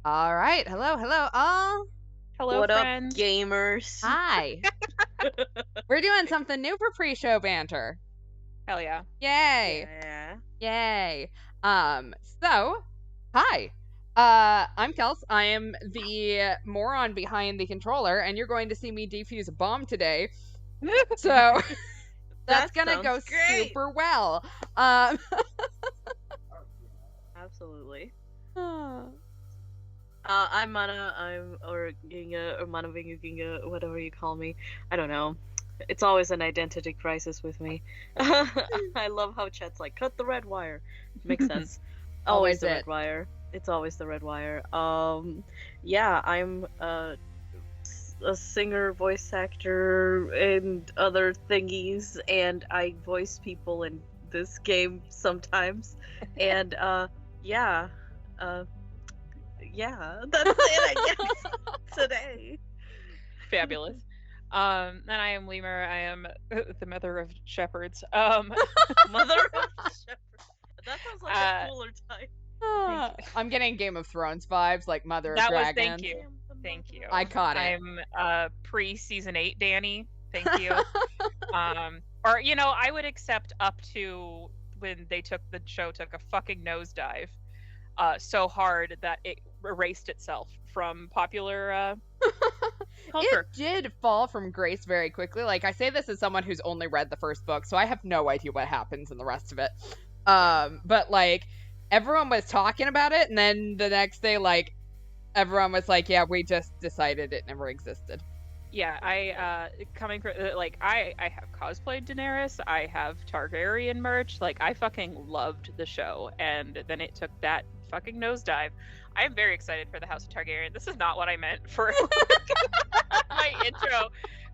All right. Hello. Hello, What friend. up, gamers? Hi. We're doing something new for pre-show banter. Hell yeah. Yay. Yeah. Yay. So, hi. I'm Kels. I am the moron behind the controller, and you're going to see me defuse a bomb today. So, that's gonna go great. super well. Absolutely. I'm Mana. or Ginga, or Manabingu Ginga, whatever you call me. I don't know. It's always an identity crisis with me. I love how chat's like, cut the red wire. Makes sense. Always Always the it. red wire. It's always the red wire. Yeah, I'm a singer, voice actor, and other thingies, and I voice people in this game sometimes. And yeah, that's it, I guess, today. Fabulous. And I am Lemur. I am the mother of shepherds. Mother of Shepherd. That sounds like a cooler type. I'm getting Game of Thrones vibes, like Mother of Dragons. Thank you. Thank you. I caught it. I'm pre-season 8 Danny. Thank you. Or I would accept up to when the show took a fucking nosedive, so hard that it erased itself from popular culture. It did fall from grace very quickly. Like, I say this as someone who's only read the first book, so I have no idea what happens in the rest of it. But like, everyone was talking about it, and then the next day, like, everyone was like, yeah, we just decided it never existed. Yeah, I coming from I have cosplayed Daenerys, I have Targaryen merch, like I fucking loved the show, and then it took that fucking nosedive. I am very excited for the House of Targaryen. This is not what I meant for my intro,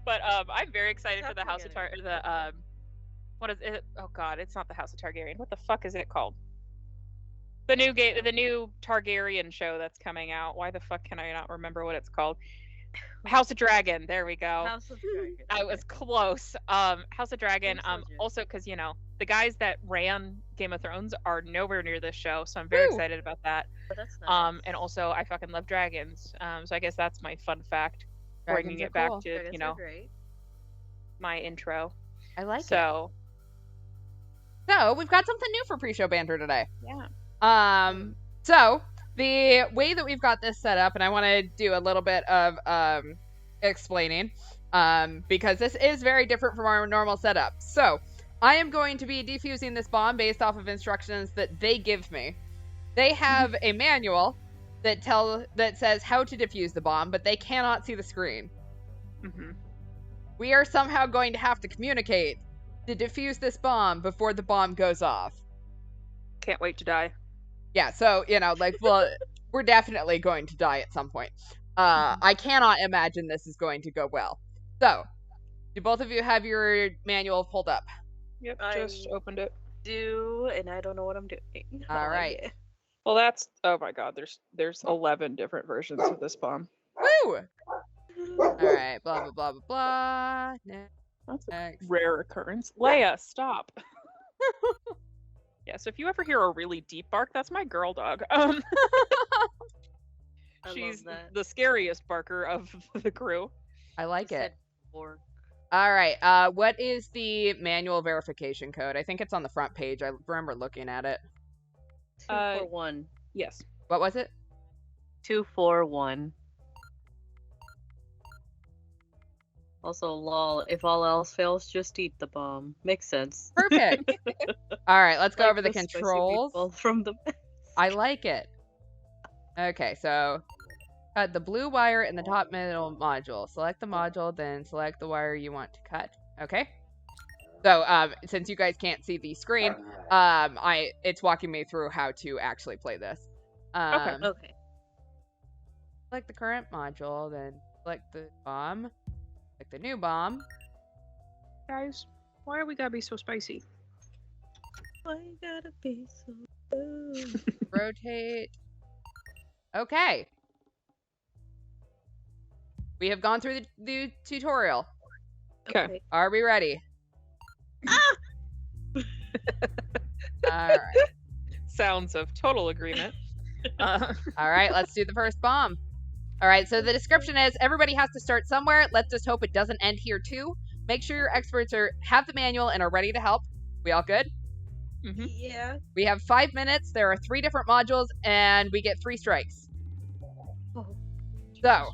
but I'm very excited for the House of Targaryen. What is it? Oh god, it's not the House of Targaryen. What the fuck is it called? The new Targaryen show that's coming out. Why the fuck can I not remember what it's called? House of Dragon. There we go. House of Dragon. I was close. House of Dragon. Also because the guys that ran Game of Thrones are nowhere near this show, so I'm very excited about that. Oh, that's nice. And also I fucking love dragons. So I guess that's my fun fact. Dragons Bringing it are back cool. to Dragons are great. my intro. I like it. So we've got something new for pre-show banter today. yeah. So the way that we've got this set up, and I want to do a little bit of explaining, because this is very different from our normal setup. So I am going to be defusing this bomb based off of instructions that they give me. They have a manual that says how to defuse the bomb, but they cannot see the screen. Mm-hmm. We are somehow going to have to communicate to defuse this bomb before the bomb goes off. Can't wait to die. Yeah, so, we're definitely going to die at some point. I cannot imagine this is going to go well. So, do both of you have your manual pulled up? Yep, just opened it. And I don't know what I'm doing. All right. Yeah. Well, that's oh my god. There's 11 different versions of this bomb. Woo! All right, blah blah blah blah blah. That's a Next. rare occurrence. Leia, stop. Yeah, so if you ever hear a really deep bark, that's my girl dog. She's the scariest barker of the crew. I like it. All right. What is the manual verification code? I think it's on the front page. I remember looking at it. 241. Yes. What was it? 241. Also, lol, if all else fails, just eat the bomb. Makes sense. Perfect. All right, let's go Like over the spicy controls. meatball from the I like it. Okay, so cut the blue wire in the top middle module. Select the module, then select the wire you want to cut. Okay. So, since you guys can't see the screen, it's walking me through how to actually play this. Okay. Select the current module, then select the bomb. Select the new bomb. Guys, why are we gotta be so spicy? Why you gotta be so Rotate. Okay. We have gone through the tutorial. Okay. Are we ready? Ah! All right. Sounds of total agreement. All right, let's do the first bomb. All right, so the description is everybody has to start somewhere. Let's just hope it doesn't end here too. Make sure your experts have the manual and are ready to help. We all good? Mhm. Yeah. We have 5 minutes. There are 3 different modules, and we get 3 strikes. Oh. So,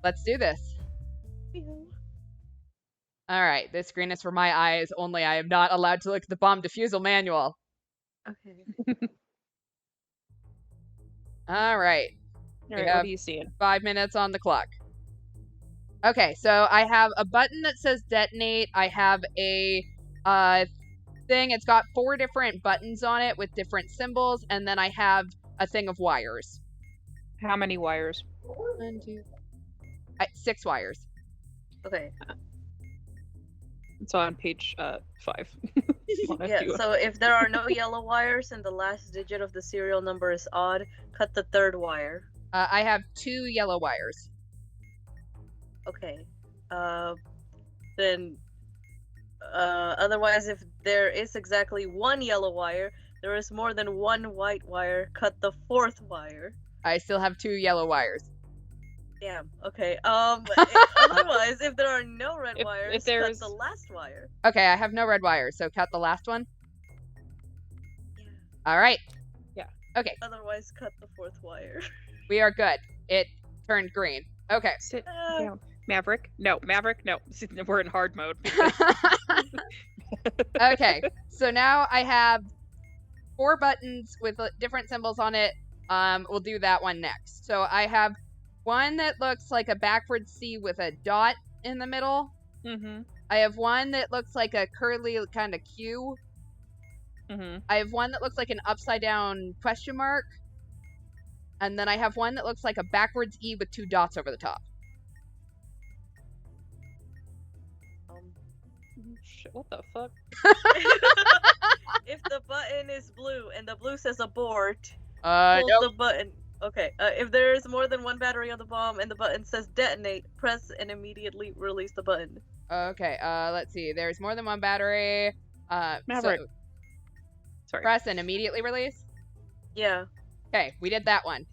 let's do this. All right, this screen is for my eyes only. I am not allowed to look at the bomb defusal manual. Okay. All right. All right, what are you seeing? 5 minutes on the clock. Okay, so I have a button that says detonate. I have a thing. It's got 4 different buttons on it with different symbols, and then I have a thing of wires. How many wires? 1, 2, 6 wires. Okay. It's on page 5. Yeah, so if there are no yellow wires and the last digit of the serial number is odd, cut the 3rd wire. I have 2 yellow wires. Okay. Then otherwise, if there is exactly 1 yellow wire, there is more than 1 white wire, cut the 4th wire. I still have 2 yellow wires. Damn. Okay. Otherwise, if there are no red wires, cut the last wire. Okay, I have no red wires, so cut the last one. Yeah. All right. Yeah. Okay. Otherwise, cut the 4th wire. We are good. It turned green. Okay. Sit down. Maverick? No. Maverick? No. We're in hard mode. Okay. So now I have 4 buttons with different symbols on it. We'll do that one next. So I have one that looks like a backwards C with a dot in the middle. Mm-hmm. I have one that looks like a curly kind of Q. Mm-hmm. I have one that looks like an upside down question mark. And then I have one that looks like a backwards E with 2 dots over the top. Shit, what the fuck? If the button is blue and the blue says abort, Nope. the button. Okay. If there is more than 1 battery on the bomb and the button says detonate, press and immediately release the button. Okay. Let's see. There's more than 1 battery. Maverick. So Sorry. press and immediately release. Yeah. Okay, we did that one.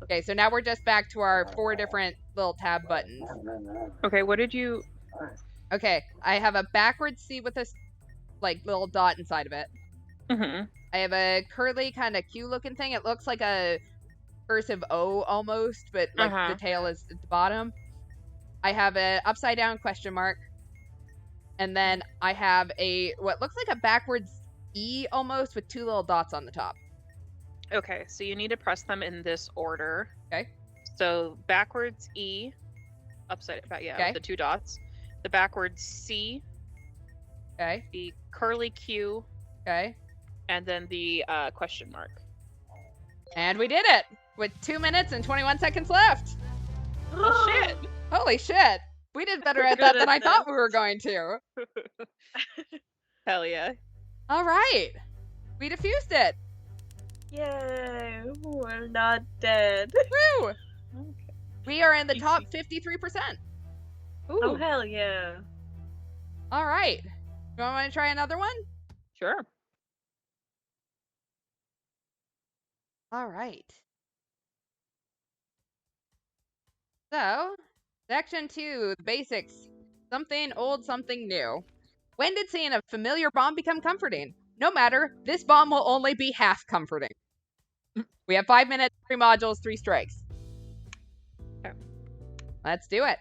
Okay, so now we're just back to our 4 different little tab buttons. Okay, what did you... Okay, I have a backwards C with a little dot inside of it. Mm-hmm. I have a curly kind of Q looking thing. It looks like a cursive O almost, but the tail is at the bottom. I have a upside down question mark. And then I have what looks like a backwards E almost with 2 little dots on the top. Okay, so you need to press them in this order. Okay. So backwards E, upside down, yeah, okay. with the 2 dots. The backwards C. Okay. The curly Q. Okay. And then the question mark. And we did it! With 2 minutes and 21 seconds left! Oh shit! Holy shit! We did better at that than I thought we were going to. Hell yeah. Alright! We defused it! Yay! We're not dead. Woo! Okay. We are in the top 53%. Ooh. Oh hell yeah! Alright. You want to try another one? Sure. Alright. So, section 2, the basics. Something old, something new. When did seeing a familiar bomb become comforting? No matter, this bomb will only be half comforting. We have 5 minutes, 3 modules, 3 strikes. Okay. Let's do it.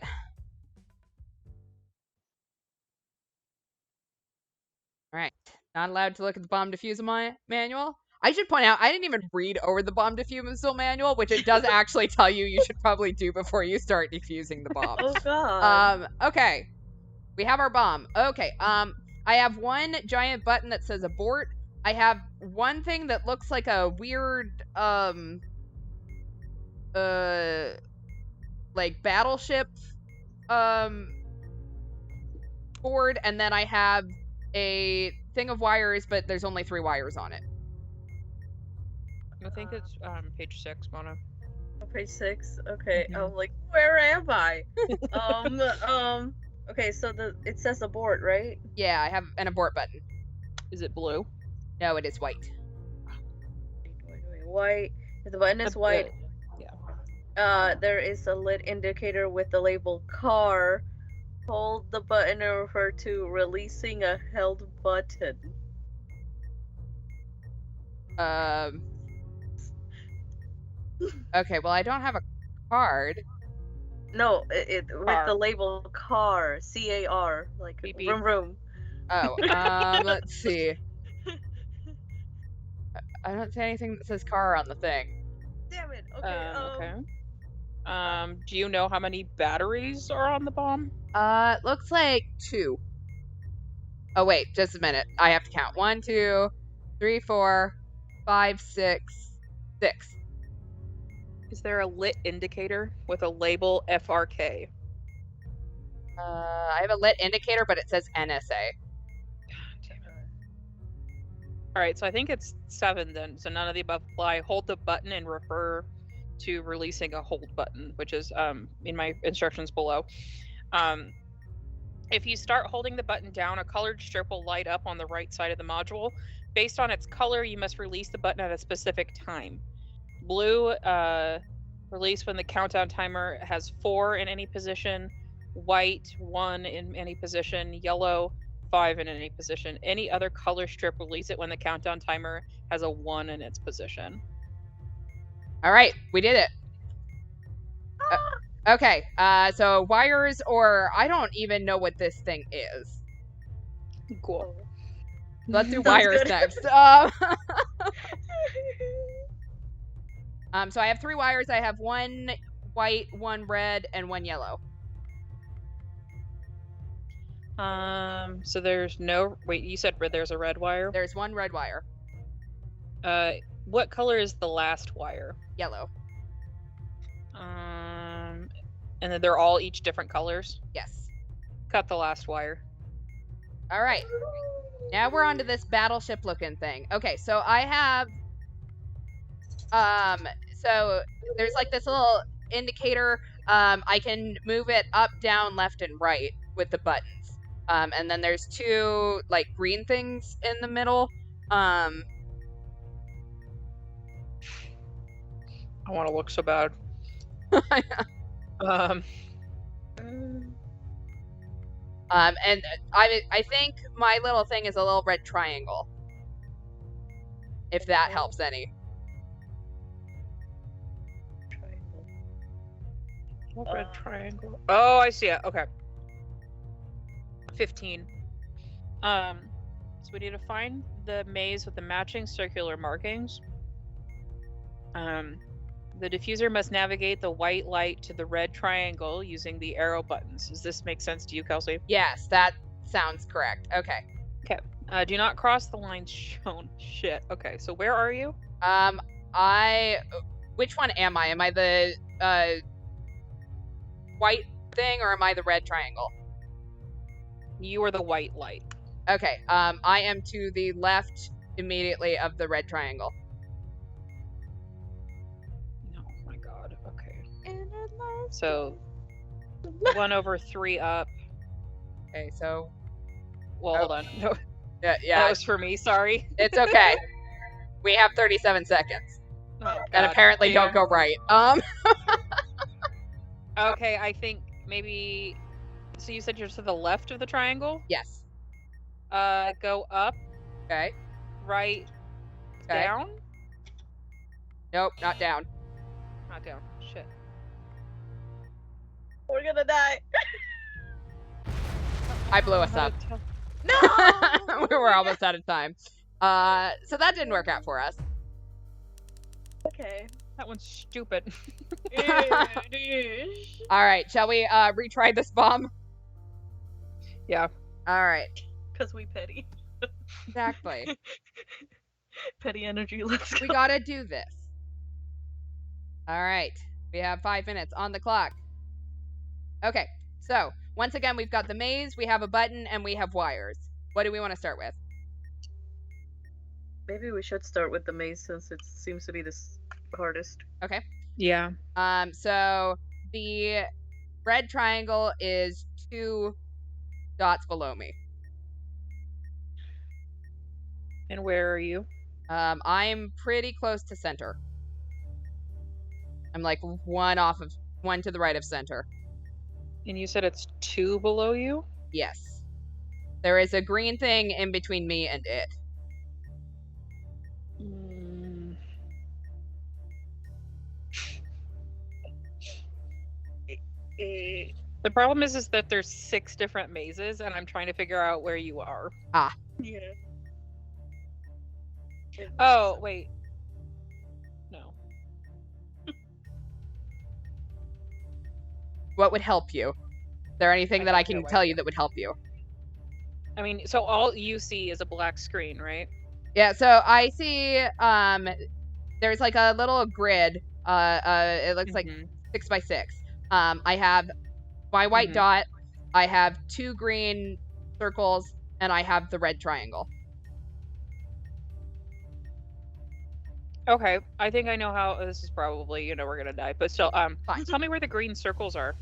Alright. Not allowed to look at the bomb defusal manual. I should point out, I didn't even read over the bomb defusal manual, which it does actually tell you should probably do before you start defusing the bomb. Oh god. Okay. We have our bomb. Okay, I have one giant button that says abort. I have one thing that looks like a weird, like battleship, board, and then I have a thing of wires, but there's only 3 wires on it. I think it's page 6, Mona. Page 6. Okay. Mhm. I'm like, where am I? Okay. So it says abort, right? Yeah, I have an abort button. Is it blue? No, it is white. white, if the button is white, there is a lit indicator with the label car. Hold the button and refer to releasing a held button. Okay, well, I don't have a card. No, with the label car, C-A-R, like Beep, beep. vroom vroom. Oh, let's see. I don't see anything that says car on the thing. Damn it. Okay. Okay. Do you know how many batteries are on the bomb? Looks like 2. Oh wait, just a minute. I have to count. 1, 2, 3, 4, 5, 6, 6. Is there a lit indicator with a label FRK? I have a lit indicator, but it says NSA. Alright, so I think it's 7 then, so none of the above apply. Hold the button and refer to releasing a hold button, which is in my instructions below. If you start holding the button down, a colored strip will light up on the right side of the module. Based on its color, you must release the button at a specific time. Blue, release when the countdown timer has 4 in any position. White, 1 in any position. Yellow, 5 in any position. Any other color strip, release it when the countdown timer has a 1 in its position. All right, we did it. Okay, so wires, or I don't even know what this thing is. Cool. Let's do Sounds wires good. next. So I have 3 wires. I have 1 white, 1 red, and 1 yellow. So there's no... Wait, you said there's a red wire? There's 1 red wire. What color is the last wire? Yellow. And then they're all each different colors? Yes. Cut the last wire. All right. Now we're onto this battleship looking thing. Okay, so I have so there's like this little indicator. I can move it up, down, left, and right with the buttons. And then there's 2 like green things in the middle. I want to look so bad. And I think my little thing is a little red triangle. If that helps any. Red triangle. Oh, I see it. Okay. 15. So we need to find the maze with the matching circular markings. The diffuser must navigate the white light to the red triangle using the arrow buttons. Does this make sense to you, Kelsey? Yes, that sounds correct. Okay. Okay. Do not cross the lines shown. Shit. Okay, so where are you? Which one am I? Am I the white thing, or am I the red triangle? You are the white light. Okay. I am to the left immediately of the red triangle. Oh my god. Okay. So 1 over 3 up. Okay, so Well, hold on. No, yeah, that was for me. Sorry. it's okay. We have 37 seconds, Oh, and God. apparently don't go right. Okay, I think maybe. So you said you're to the left of the triangle? Yes. Go up, Okay. right, Okay. down? Nope, not down. Not down. Shit. We're gonna die. I blew us up. No! We were almost out of time. So that didn't work out for us. Okay. That one's stupid. All right, shall we retry this bomb? Yeah. All right. Because we petty. Exactly. Petty energy, let's go. We gotta do this. All right. We have 5 minutes on the clock. Okay, so once again, we've got the maze, we have a button, and we have wires. What do we want to start with? Maybe we should start with the maze since it seems to be the hardest. Okay. Yeah. So the red triangle is 2 dots below me. And where are you? I'm pretty close to center. I'm like one to the right of center. And you said it's 2 below you? Yes. There is a green thing in between me and it. The problem is that there's 6 different mazes, and I'm trying to figure out where you are. Ah. Yeah. Oh, wait. No. What would help you? Is there anything that I can tell you that would help you? I mean, so all you see is a black screen, right? Yeah, so I see there's like a little grid. It looks like 6 by 6. I have my white dot, I have 2 green circles, and I have the red triangle. Okay, I think I know how this is probably, we're gonna die, but still, Fine. Tell me where the green circles are.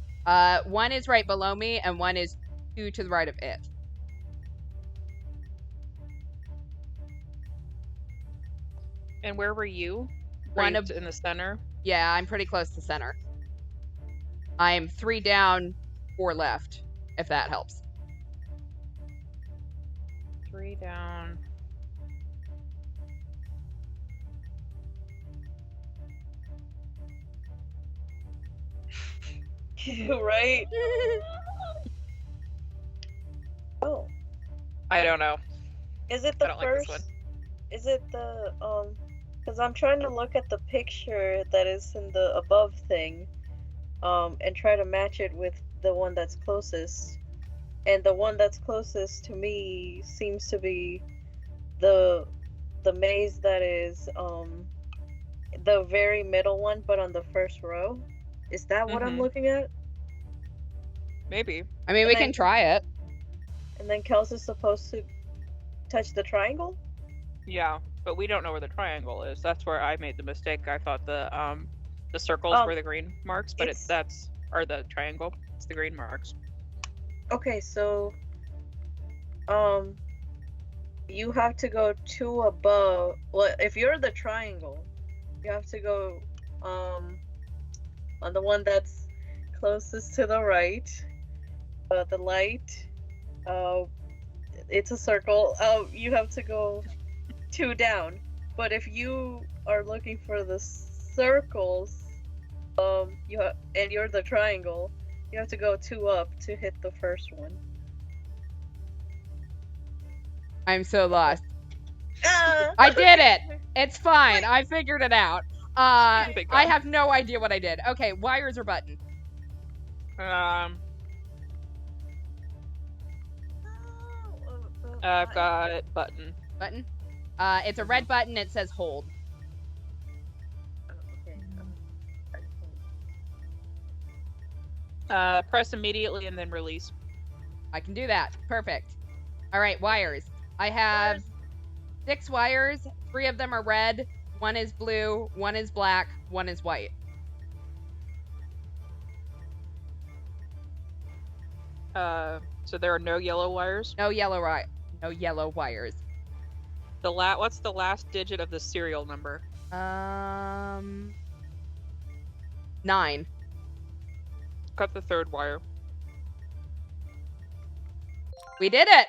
One is right below me, and one is 2 to the right of it. And where were you? One in the center? Yeah, I'm pretty close to center. I'm 3 down, 4 left, if that helps. 3 down. Right? Oh. I don't know. Is it the I don't first? like this one. Is it the because I'm trying to look at the picture that is in the above thing, and try to match it with the one that's closest. And the one that's closest to me seems to be the maze that is the very middle one, but on the first row. Is that what I'm looking at? Maybe. I mean, we can try it. And then Kels is supposed to touch the triangle? Yeah, but we don't know where the triangle is. That's where I made the mistake. I thought the circles were the green marks, but or the triangle. It's the green marks. Okay, so you have to go 2 above. Well, if you're the triangle, you have to go on the one that's closest to the right. The light. It's a circle. You have to go 2 down. But if you are looking for the circles, and you're the triangle, you have to go 2 up to hit the first one. I'm so lost. I did it! It's fine. I figured it out. I have no idea what I did. Okay, wires or button? I've got button. Button? It's a red button. It says hold. Press immediately and then release. I can do that. Perfect. All right, wires. I have 6 wires. 3 of them are red. 1 is blue. 1 is black. 1 is white. So there are no yellow wires? No yellow wires. What's the last digit of the serial number? 9. Cut the 3rd wire. We did it!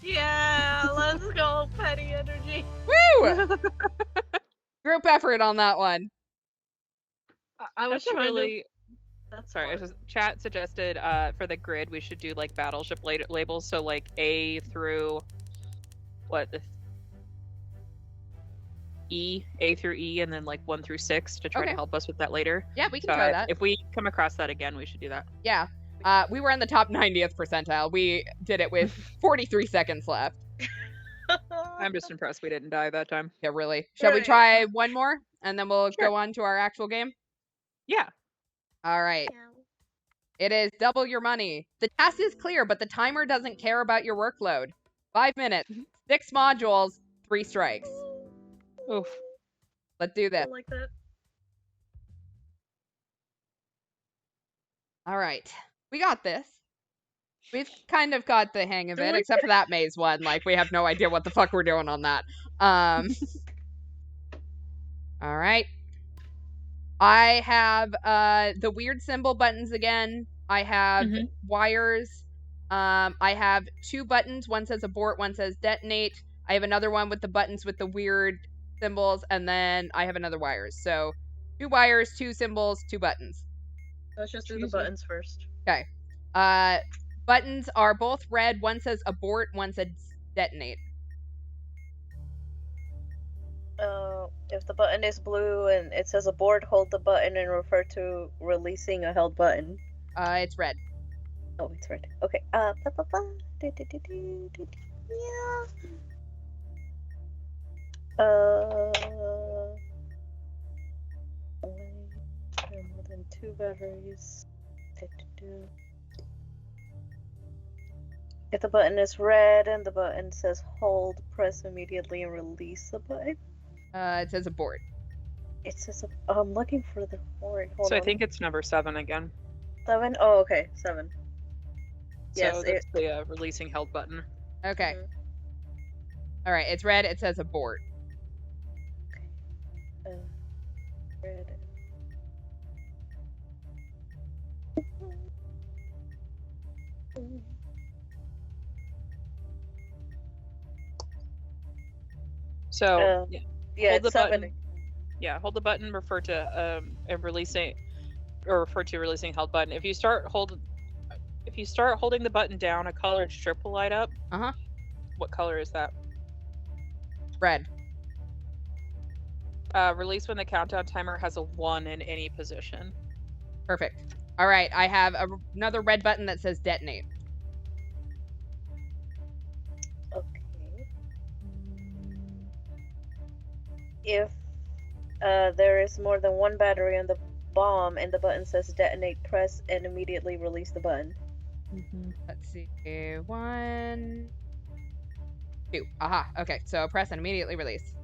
Yeah, let's go, petty energy. Woo! Group effort on that one. I was trying really... That's Sorry, chat suggested for the grid we should do like battleship labels, so like A through A through E, and then like 1 through 6 to try to help us with that later. Yeah, we can try that. If we come across that again, we should do that. Yeah. We were in the top 90th percentile. We did it with 43 seconds left. I'm just impressed we didn't die that time. Yeah, really. Shall we try one more? And then we'll go on to our actual game? Yeah. All right. It is double your money. The task is clear, but the timer doesn't care about your workload. 5 minutes, 6 modules, 3 strikes. Oof. Let's do this. I like that. All right. We got this. We've kind of got the hang of it, except for that maze one. Like, we have no idea what the fuck we're doing on that. All right. I have the weird symbol buttons again. I have wires. I have 2 buttons. One says abort, one says detonate. I have another one with the buttons with the weird symbols, and then I have another wires. So 2 wires, 2 symbols, 2 buttons. Let's just do the buttons first. Okay. Buttons are both red. One says abort, one says detonate. If the button is blue and it says abort, hold the button and refer to releasing a held button. It's red. Oh, it's red. Okay. More than 2 batteries. If the button is red and the button says hold, press immediately and release the button. It says abort. It says I'm looking for the word. Hold on. I think it's number 7 again. 7? Oh, okay, 7. Yes, so that's the releasing held button. Okay. All right, it's red. It says abort. Red. So yeah, hold the it's 7. button. Yeah, hold the button. Refer to releasing, or refer to releasing held button. If you start holding the button down, a colored strip will light up. What color is that? Red. Release when the countdown timer has a 1 in any position. Perfect. All right, I have another red button that says detonate. Okay. If there is more than 1 battery on the bomb and the button says detonate, press and immediately release the button. Let's see. 1, 2. Aha. Okay, so press and immediately release.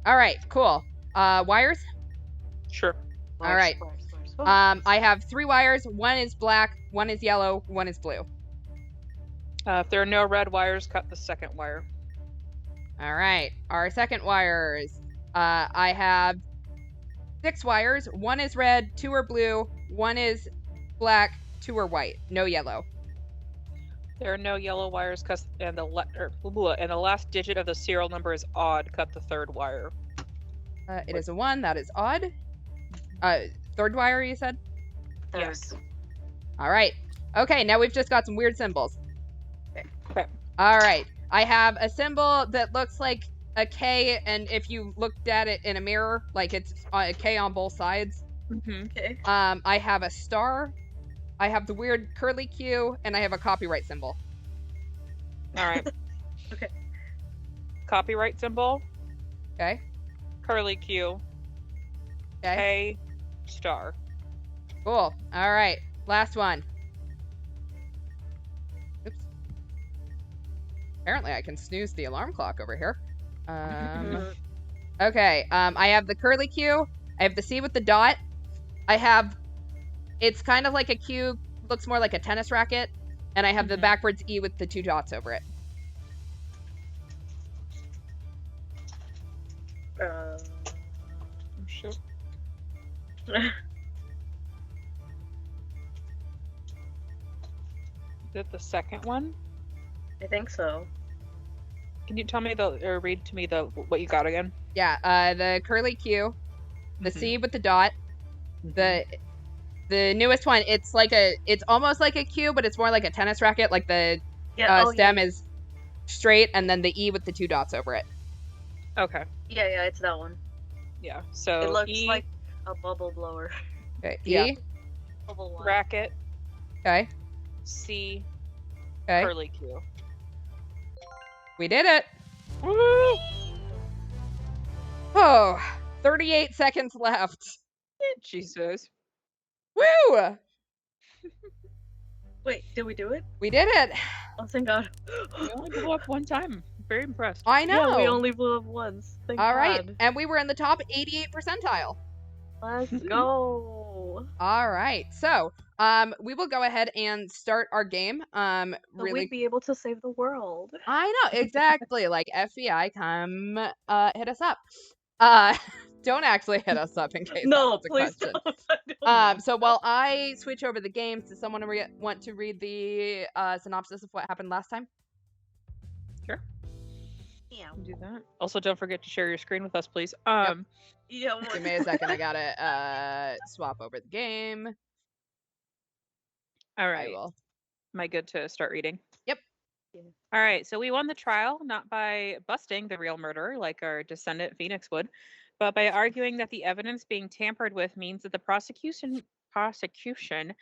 All right, cool. Wires? Sure. All right. I have 3 wires. 1 is black, 1 is yellow, 1 is blue. If there are no red wires, cut the second wire. All right. Our second wires. I have 6 wires. 1 is red, 2 are blue, 1 is black, 2 are white. No yellow. There are no yellow wires, and the last digit of the serial number is odd. Cut the third wire. It is a 1. That is odd. Third wire, you said? Yes. All right. Okay, now we've just got some weird symbols. Okay. All right. I have a symbol that looks like a K, and if you looked at it in a mirror, like it's a K on both sides. Okay. I have a star. I have the weird curly Q, and I have a copyright symbol. All right. Okay. Copyright symbol. Okay. Curly Q. Okay. K. Star. Cool. All right. Last one. Oops. Apparently I can snooze the alarm clock over here. Okay. I have the curly Q. I have the C with the dot. I have... It's kind of like a Q. Looks more like a tennis racket. And I have the backwards E with the 2 dots over it. Sure. Is it the second one? I think so. Can you tell me or read to me what you got again? Yeah, the curly Q, the C with the dot, the newest one. It's almost like a Q, but it's more like a tennis racket. Like the stem is straight, and then the E with the 2 dots over it. Okay. Yeah, it's that one. Yeah. So it looks like a bubble blower. Okay. Yeah. E. Bubble one. Racket. Okay. C. Okay. Curly Q. We did it. Woo! Oh, 38 seconds left. Jesus. Woo! Wait, did we do it? We did it. Oh, thank God. We only blew up one time. Very impressed. I know. Yeah, we only blew up once. Thank God. All right, and we were in the top 88 percentile. Let's go. All right, so we will go ahead and start our game. Really, we'd be able to save the world. I know exactly. Like FBI, come hit us up. Don't actually hit us up in case No, that was a please question. don't. I don't know. So while I switch over the games, does someone want to read the synopsis of what happened last time? Sure. Yeah. Do that. Also, don't forget to share your screen with us, please. Yeah. Give me a second. I gotta swap over the game. All I right. will. Am I good to start reading? Yep. Yeah. All right. So we won the trial not by busting the real murderer like our descendant Phoenix would, but by arguing that the evidence being tampered with means that the prosecution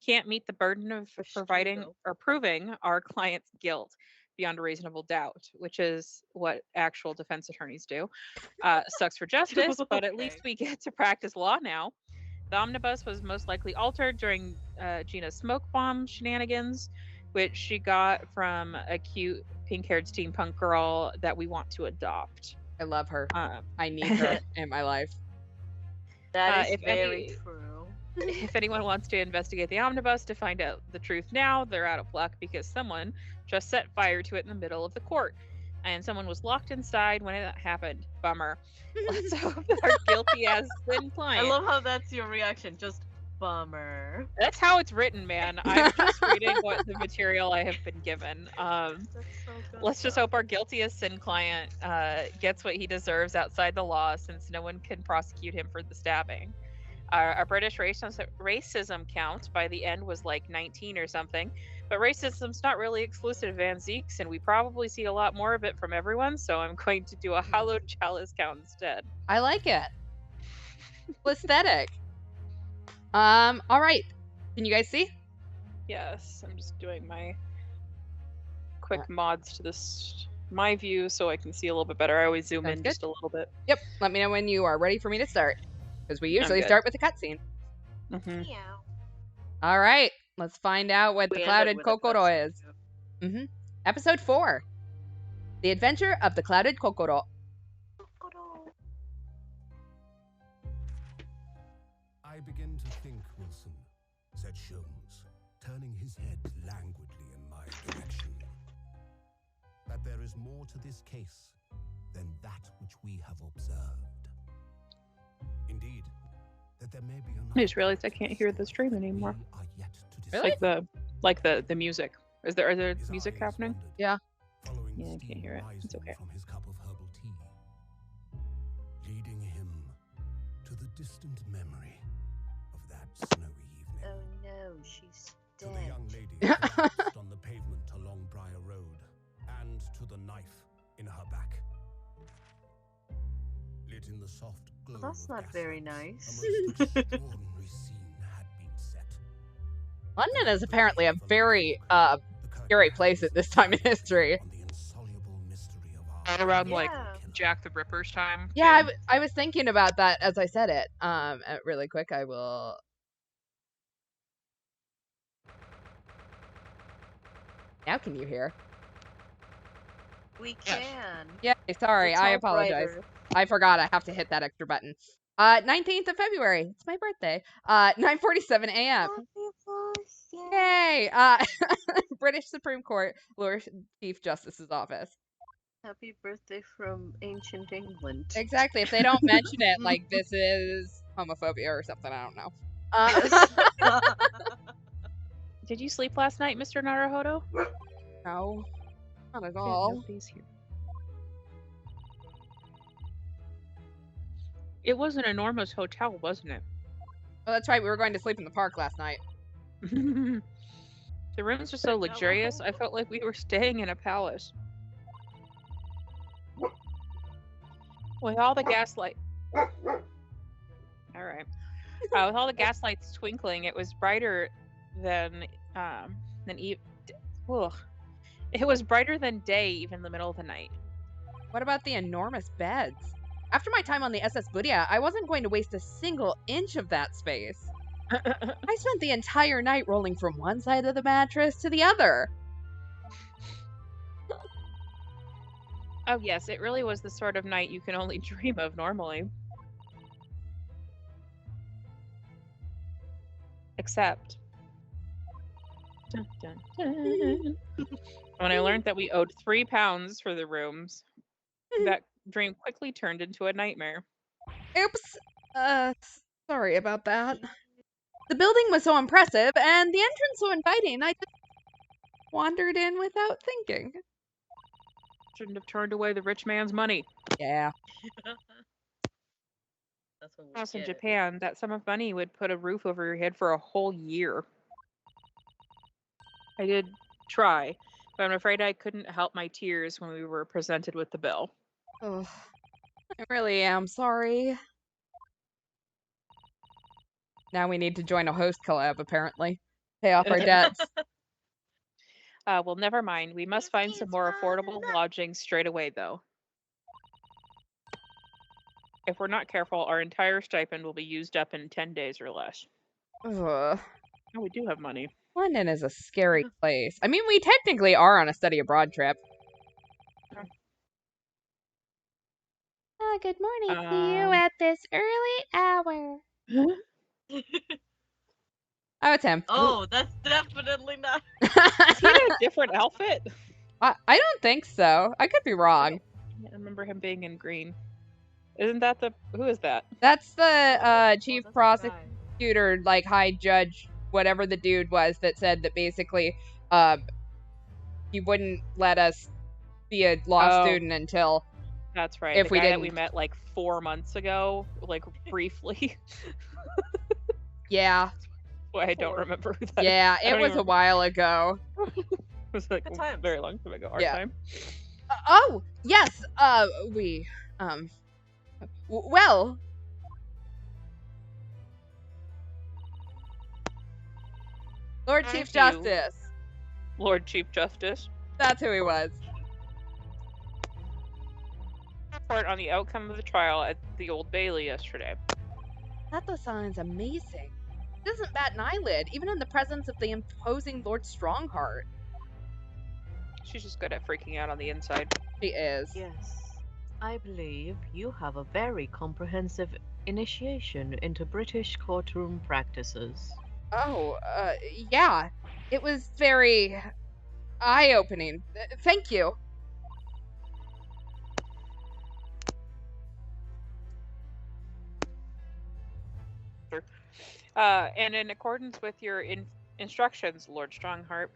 can't meet the burden of providing or proving our client's guilt beyond a reasonable doubt, which is what actual defense attorneys do. Sucks for justice, but at least we get to practice law now. The omnibus was most likely altered during Gina's smoke bomb shenanigans, which she got from a cute pink-haired steampunk girl that we want to adopt. I love her. I need her in my life. That is very true. If anyone wants to investigate the omnibus to find out the truth now, they're out of luck because someone just set fire to it in the middle of the court. And someone was locked inside when it happened. Bummer. Let's hope our guilty as thin client. I love how that's your reaction. Just bummer. That's how it's written, man. I'm just reading what the material I have been given. That's so good Let's just stuff. hope our guilty as sin client gets what he deserves outside the law, since no one can prosecute him for the stabbing. Our British racism count by the end was like 19 or something, but racism's not really exclusive to Van Zeeks, and we probably see a lot more of it from everyone, so I'm going to do a hallowed chalice count instead. I like it. Aesthetic. All right. Can you guys see? Yes, I'm just doing my quick mods to this my view so I can see a little bit better. I always zoom in just a little bit. Yep. Let me know when you are ready for me to start, because we usually start with a cutscene. Mm-hmm. Yeah. All right. Let's find out what the clouded Kokoro is. Episode 4. The Adventure of the Clouded Kokoro. I begin to think, Wilson, said Sholmes, turning his head languidly in my direction, that there is more to this case than that which we have observed. Indeed, that there may be another. I just realized I can't hear the stream anymore. We are yet to Really? Like the music. Are there His music eyes happening? wandered, Yeah. following Yeah, I the can't steam hear it. It's rising okay. from his cup of herbal tea, leading him to the distant memory of that snowy evening. Oh no, she's To the dead. young lady collapsed on the pavement along Briar Road, and to the knife in her back. Lit in the soft glow Well, that's of not gas very lamps, nice. a most extraordinary scene had been set. London is apparently a very The scary curtain place at this time in history. on the insoluble mystery of our Right around like Yeah. Jack the Ripper's time. Yeah, too. I was thinking about that as I said it. Really quick, I will. Now can you hear? We can. Yeah, sorry, The I apologize. typewriter. I forgot I have to hit that extra button. 19th of February. It's my birthday. 9:47 a.m. Yay! British Supreme Court, Lord Chief Justice's office. Happy birthday from ancient England. Exactly. If they don't mention it, like this is homophobia or something, I don't know. Did you sleep last night, Mr. Naruhodo? No, not at Okay, all. nobody's here. It was an enormous hotel, wasn't it? Oh, that's right. We were going to sleep in the park last night. The rooms are so luxurious. I felt like we were staying in a palace. With all the gaslight. All right. With all the gaslights twinkling, it was brighter than It was brighter than day, even in the middle of the night. What about the enormous beds? After my time on the SS Budia, I wasn't going to waste a single inch of that space. I spent the entire night rolling from one side of the mattress to the other. Oh yes, it really was the sort of night you can only dream of normally. Except... Dun, dun, dun. When I learned that we owed £3 for the rooms, that dream quickly turned into a nightmare. Oops. Sorry about that. The building was so impressive, and the entrance so inviting, I just wandered in without thinking. Shouldn't have turned away the rich man's money. Yeah. That's what we House in get. Japan, that sum of money would put a roof over your head for a whole year. I did try, but I'm afraid I couldn't help my tears when we were presented with the bill. Oh, I really am sorry. Now we need to join a host collab, apparently. Pay off our debts. Well, never mind. We must find some more affordable lodging straight away, though. If we're not careful, our entire stipend will be used up in 10 days or less. Ugh. Oh, we do have money. London is a scary place. I mean, we technically are on a study abroad trip. Good morning to you at this early hour. Oh, it's him. Oh, that's definitely not. Is he in a different outfit? I don't think so. I could be wrong. I remember him being in green. Isn't that the... Who is that? That's the chief that's the prosecutor, like high judge, whatever the dude was that said that basically he wouldn't let us be a law student until That's right. if the we guy that didn't. we met like 4 months ago, like briefly. Yeah. Well, I don't remember who that Yeah, I it don't was even a while ago. It was like Good a times. very long time ago. Our Yeah. time. Oh, yes. We well, Lord Chief Thank you. Justice. Lord Chief Justice. That's who he was. Report on the outcome of the trial at the Old Bailey yesterday. That sounds amazing. He doesn't bat an eyelid, even in the presence of the imposing Lord Strongheart. She's just good at freaking out on the inside. She is. Yes. I believe you have a very comprehensive initiation into British courtroom practices. Oh, yeah. It was very eye-opening. Thank you. And in accordance with your instructions, Lord Strongheart,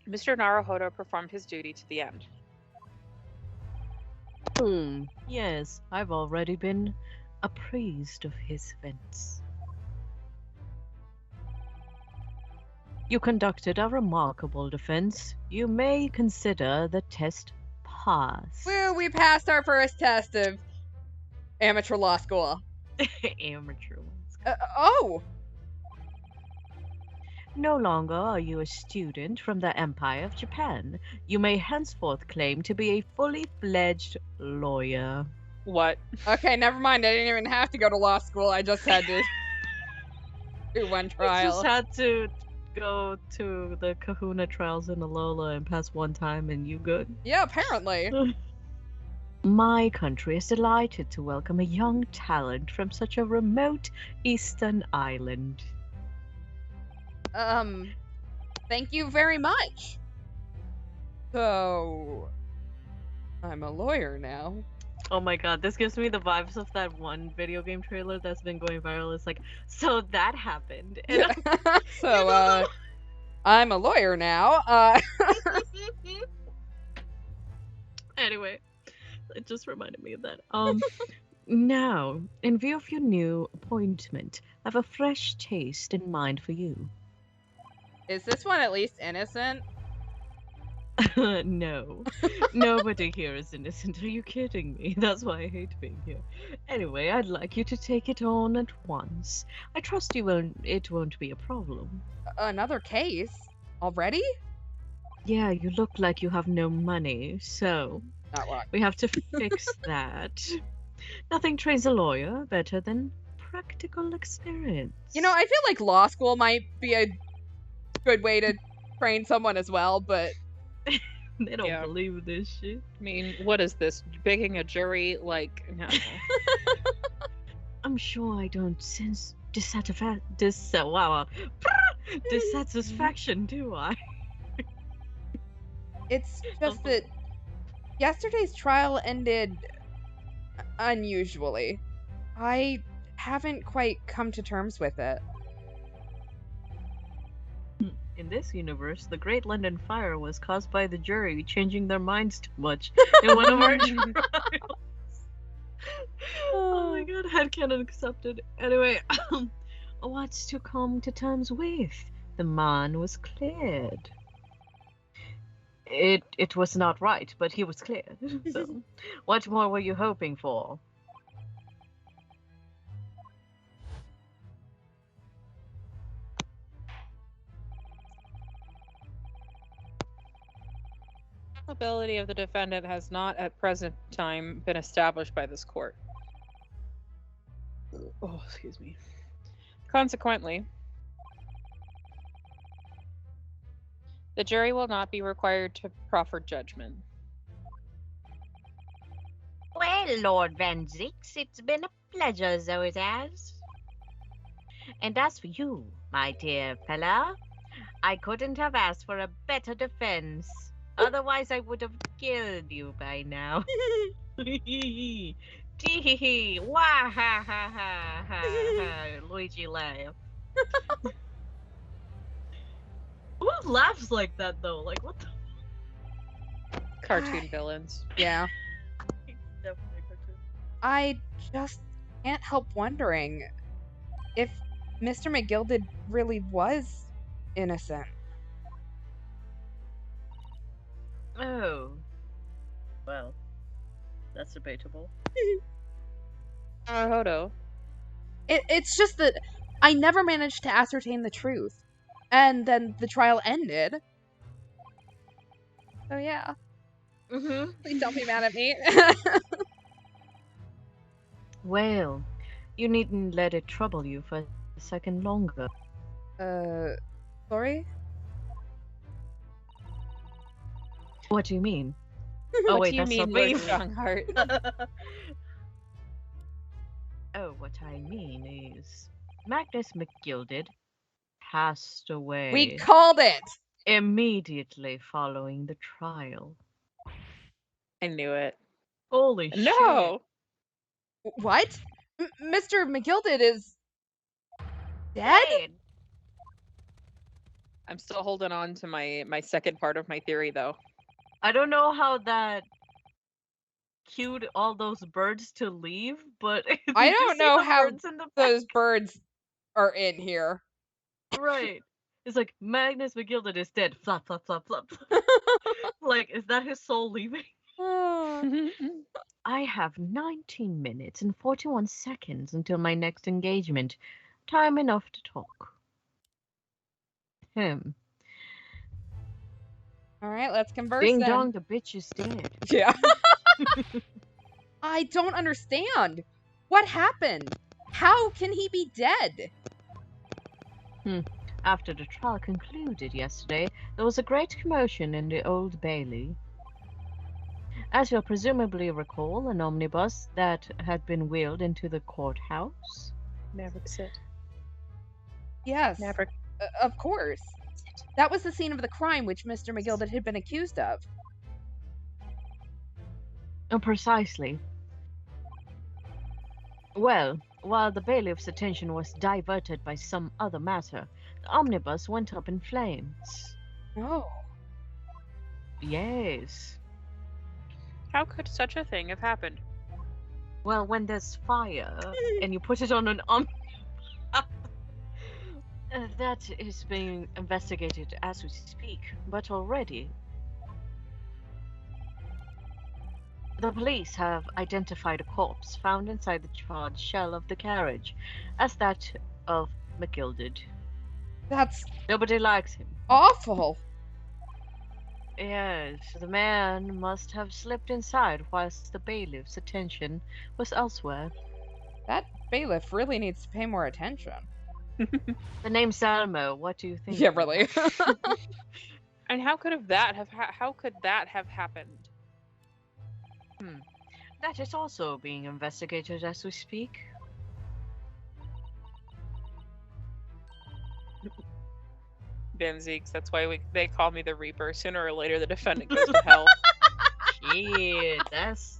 Mr. Naruhodo performed his duty to the end. Yes, I've already been appraised of his events. You conducted a remarkable defense. You may consider the test passed. Woo, we passed our first test of amateur law school. Amateur ones. Oh! No longer are you a student from the Empire of Japan. You may henceforth claim to be a fully fledged lawyer. What? Okay, never mind. I didn't even have to go to law school. I just had to do one You trial. just had to go to the Kahuna trials in Alola and pass one time and you good? Yeah, apparently. My country is delighted to welcome a young talent from such a remote eastern island. Thank you very much. So, I'm a lawyer now. Oh my god, this gives me the vibes of that one video game trailer that's been going viral. It's like, so that happened. And So, I'm a lawyer now. Anyway, it just reminded me of that. Now, in view of your new appointment, I have a fresh taste in mind for you. Is this one at least innocent? No. Nobody here is innocent. Are you kidding me? That's why I hate being here. Anyway, I'd like you to take it on at once. I trust it won't be a problem. Another case? Already? Yeah, you look like you have no money, so Not what? we have to fix that. Nothing trains a lawyer better than practical experience. You know, I feel like law school might be a good way to train someone as well, but They don't Yeah. believe this shit. I mean, what is this? Begging a jury? Like, no. I'm sure I don't sense dissatisfaction, do I? it's just that yesterday's trial ended unusually. I haven't quite come to terms with it. In this universe, the Great London Fire was caused by the jury changing their minds too much in one of our trials. Oh my god, headcanon accepted. Anyway, what's to come to terms with? The man was cleared. It was not right, but he was cleared. So, what more were you hoping for? Ability of the defendant has not at present time been established by this court. Oh, excuse me. Consequently, the jury will not be required to proffer judgment. Well, Lord Van Zix, it's been a pleasure, though it has. And as for you, my dear fella, I couldn't have asked for a better defense. Otherwise, I would have killed you by now. Tee hee hee, wah ha ha ha ha ha. Luigi laugh. Who laughs like that though? Like what the? Cartoon villains. Yeah. Definitely a cartoon. I just can't help wondering if Mr. McGilded really was innocent. Oh. Well, that's debatable. Hodo. It's just that I never managed to ascertain the truth. And then the trial ended. So yeah. Mm-hmm. Please don't be mad at me. Well, you needn't let it trouble you for a second longer. Sorry? What do you mean? What wait, do you that's mean, not Lord me. Strongheart? Oh, what I mean is, Magnus McGilded passed away We called it! immediately following the trial. I knew it. Holy shit. No! What? Mr. McGilded is dead? Dead. I'm still holding on to my second part of my theory, though. I don't know how that cued all those birds to leave, but I did you don't see know the how birds in the back? Those birds are in here. Right. It's like Magnus McGilded is dead. Flap, flap, flap, flap. Like, is that his soul leaving? I have 19 minutes and 41 seconds until my next engagement. Time enough to talk. Alright, let's converse Ding then. dong, the bitch is dead. Yeah. I don't understand. What happened? How can he be dead? After the trial concluded yesterday, there was a great commotion in the Old Bailey. As you'll presumably recall, an omnibus that had been wheeled into the courthouse. Never sit. Yes. Never. Of course. That was the scene of the crime which Mr. McGilded had been accused of. Precisely. Well, while the bailiff's attention was diverted by some other matter, the omnibus went up in flames. Oh. Yes. How could such a thing have happened? Well, when there's fire and you put it on an omnibus, that is being investigated as we speak, but already the police have identified a corpse found inside the charred shell of the carriage as that of McGilded. That's Nobody likes him. awful. Yes, the man must have slipped inside whilst the bailiff's attention was elsewhere. That bailiff really needs to pay more attention. The name's Salmo. What do you think? Yeah, really. And how could that have happened? That is also being investigated as we speak. Benzeeks, that's why they call me the Reaper. Sooner or later, the defendant goes to hell. Shit, that's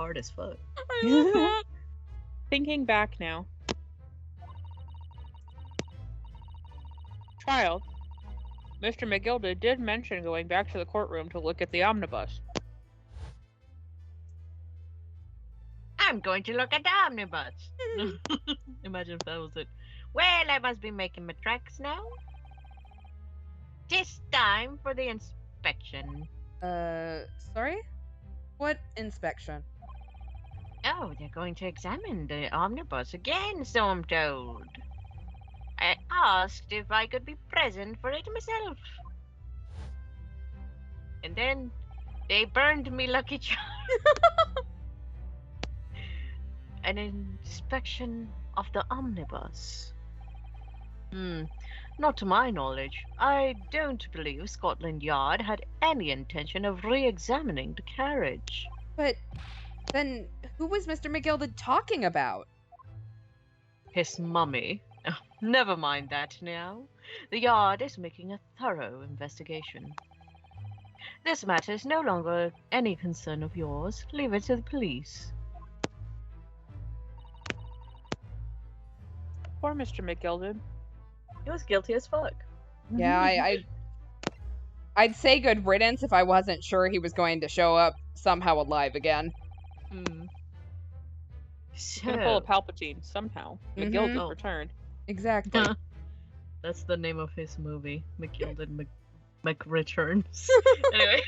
hard as fuck. I love that. Thinking back now. Trial. Mr. McGilda did mention going back to the courtroom to look at the omnibus. I'm going to look at the omnibus. Imagine if that was it. Well, I must be making my tracks now. Tis time for the inspection. Sorry? What inspection? Oh, they're going to examine the omnibus again, so I'm told. I asked if I could be present for it myself. And then they burned me Lucky Charm. An inspection of the omnibus. Not to my knowledge. I don't believe Scotland Yard had any intention of re-examining the carriage. But then who was Mr. McGilda talking about? His mummy. Oh, never mind that now. The Yard is making a thorough investigation. This matter is no longer any concern of yours. Leave it to the police. Poor Mr. McGilda. He was guilty as fuck. Yeah, I'd say good riddance if I wasn't sure he was going to show up somehow alive again. He's gonna pull a Palpatine somehow. McGilda returned. Exactly. That's the name of his movie, McGilda McReturns. Anyway,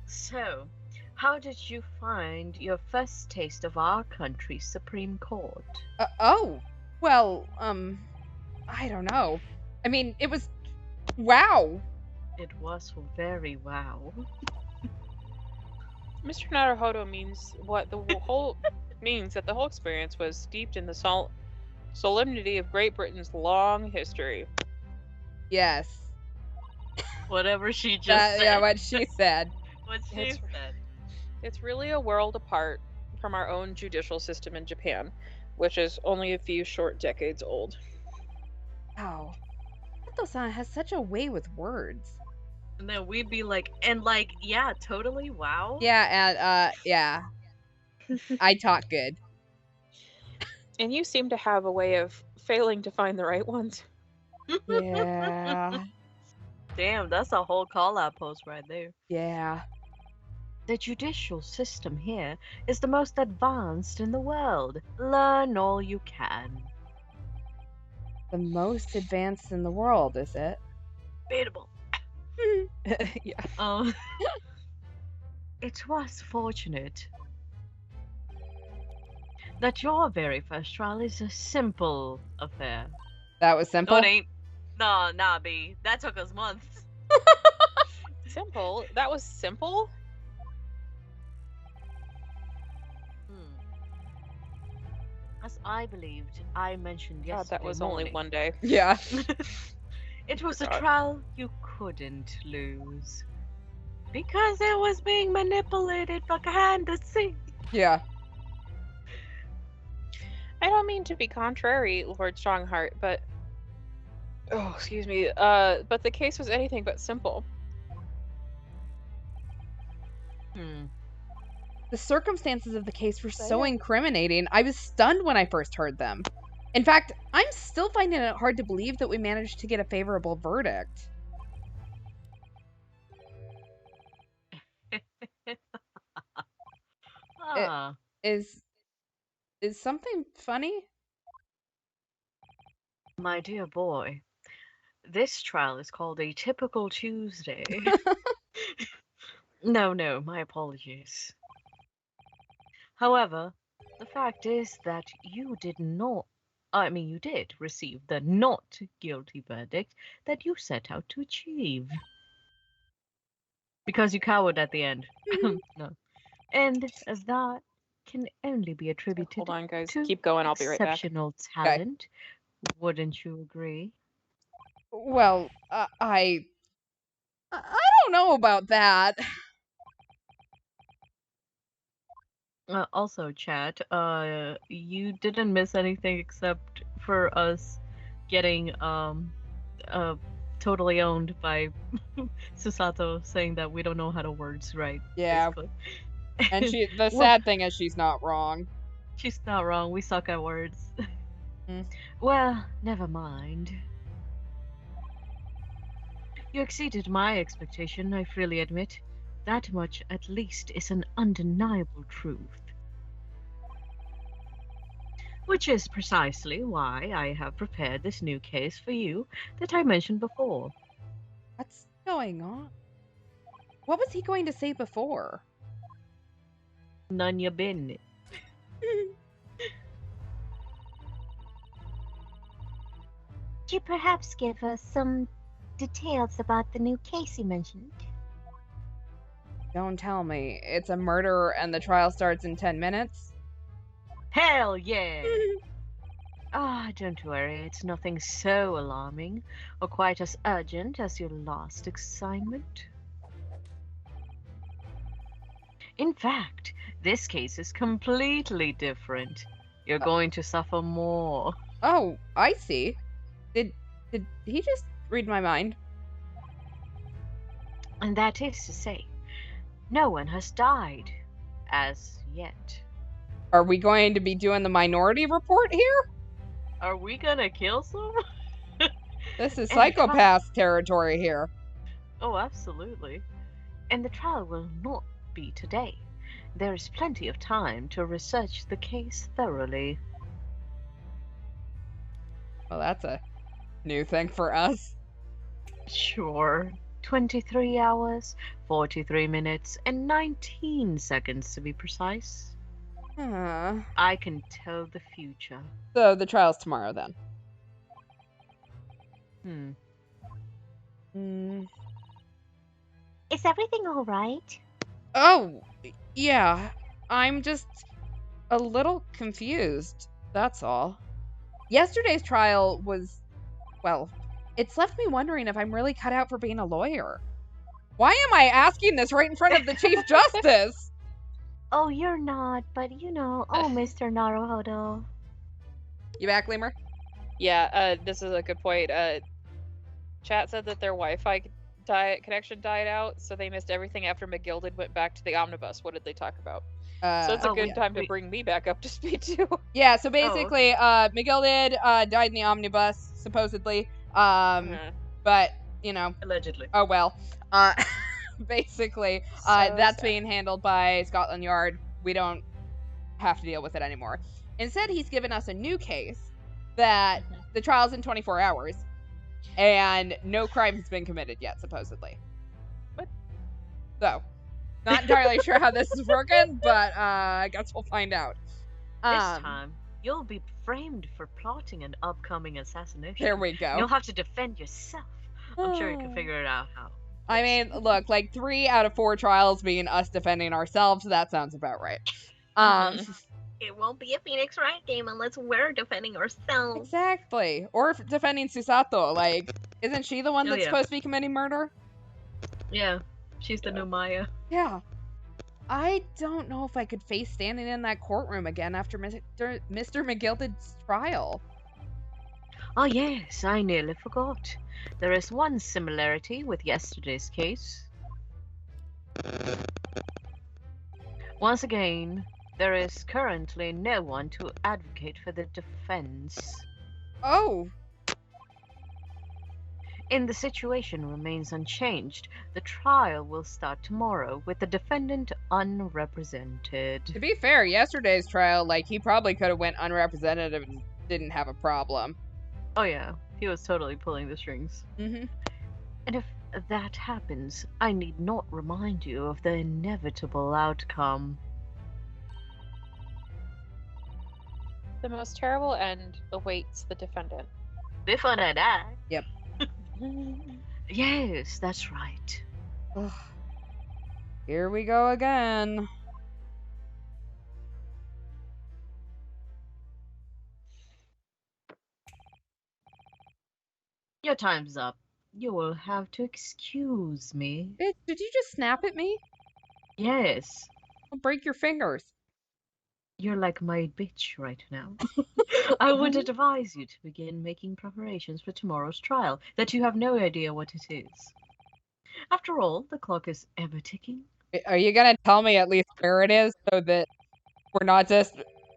so how did you find your first taste of our country's Supreme Court? Well, I don't know. I mean, it was... Wow! It was very wow. Mr. Naruhodo means what the whole means that the whole experience was steeped in the solemnity of Great Britain's long history. Yes. Whatever she just said. Yeah, what she said. What she said. It's really a world apart from our own judicial system in Japan, which is only a few short decades old. Wow. Sato-san has such a way with words. And then we'd be like, yeah, totally, wow. Yeah, and, yeah. I talk good. And you seem to have a way of failing to find the right ones. Yeah. Damn, that's a whole call-out post right there. Yeah. The judicial system here is the most advanced in the world. Learn all you can. The most advanced in the world, is it? Debatable. Yeah. It was fortunate that your very first trial is a simple affair. That was simple? No, it ain't. Nah, B. That took us months. Simple? That was simple? As I believed, I mentioned God, yesterday that was morning, only one day. Yeah. it was a God. trial you couldn't lose. Because it was being manipulated behind the scenes. Yeah. I don't mean to be contrary, Lord Strongheart, but... Oh, excuse me. But the case was anything but simple. The circumstances of the case were so incriminating, I was stunned when I first heard them. In fact, I'm still finding it hard to believe that we managed to get a favorable verdict. Is something funny? My dear boy, this trial is called a typical Tuesday. No, my apologies. However, the fact is that you did receive the not guilty verdict that you set out to achieve. Because you cowered at the end. No. And as that can only be attributed Hold on, guys. to Keep going. I'll be right back. exceptional talent. Wouldn't you agree? Well, I don't know about that. Also, chat, you didn't miss anything except for us getting totally owned by Susato saying that we don't know how to words right. Yeah. Basically. And the Well, sad thing is she's not wrong. she's not wrong. We suck at words. Mm. Well, never mind. You exceeded my expectation, I freely admit. That much, at least, is an undeniable truth. Which is precisely why I have prepared this new case for you that I mentioned before. What's going on? What was he going to say before? None ya been. Could you perhaps give us some details about the new case you mentioned? Don't tell me. It's a murder and the trial starts in 10 minutes? Hell yeah! Don't worry, it's nothing so alarming or quite as urgent as your last assignment. In fact, this case is completely different. You're going to suffer more. Oh, I see. Did he just read my mind? And that is to say, no one has died as yet. Are we going to be doing the minority report here? Are we gonna kill someone? This is And the psychopath territory here. Oh, absolutely. And the trial will not be today. There is plenty of time to research the case thoroughly. Well, that's a new thing for us. Sure. 23 hours, 43 minutes, and 19 seconds to be precise. Huh. I can tell the future. So the trial's tomorrow then. Is everything all right? Oh, yeah. I'm just a little confused. That's all. Yesterday's trial was, well, it's left me wondering if I'm really cut out for being a lawyer. Why am I asking this right in front of the Chief Justice? Oh, you're not, but oh, Mr. Naruhodo. You back, Lemur? Yeah, this is a good point. Chat said that their Wi-Fi connection died out, so they missed everything after McGilded went back to the omnibus. What did they talk about? So it's a good time to bring me back up to speed too. Yeah, so basically, McGilded died in the omnibus, supposedly. But, Allegedly. oh well. Basically, that's being handled by Scotland Yard. We don't have to deal with it anymore. Instead, he's given us a new case that the trial's in 24 hours, and no crime has been committed yet, supposedly. What? So, not entirely sure how this is working, but I guess we'll find out. This time, you'll be framed for plotting an upcoming assassination. There we go. You'll have to defend yourself. I'm sure you can figure it out how. I mean, look, like 3 out of 4 trials being us defending ourselves, that sounds about right. It won't be a Phoenix Wright game unless we're defending ourselves. Exactly. Or if defending Susato. Like, isn't she the one that's supposed to be committing murder? Yeah, she's the new Maya. Yeah. I don't know if I could face standing in that courtroom again after Mr. McGilded's trial. Oh yes, I nearly forgot. There is one similarity with yesterday's case. Once again, there is currently no one to advocate for the defense. Oh. And the situation remains unchanged. The trial will start tomorrow with the defendant unrepresented. To be fair, yesterday's trial, like, he probably could have went unrepresented and didn't have a problem. Oh yeah, he was totally pulling the strings. Mm-hmm. And if that happens, I need not remind you of the inevitable outcome. The most terrible end awaits the defendant. Before I die. Yep. Yes, that's right. Ugh. Here we go again. Your time's up. You will have to excuse me. Bitch, did you just snap at me? Yes. I'll break your fingers. You're like my bitch right now. I would advise you to begin making preparations for tomorrow's trial, that you have no idea what it is. After all, the clock is ever ticking. Are you gonna tell me at least where it is so that we're not just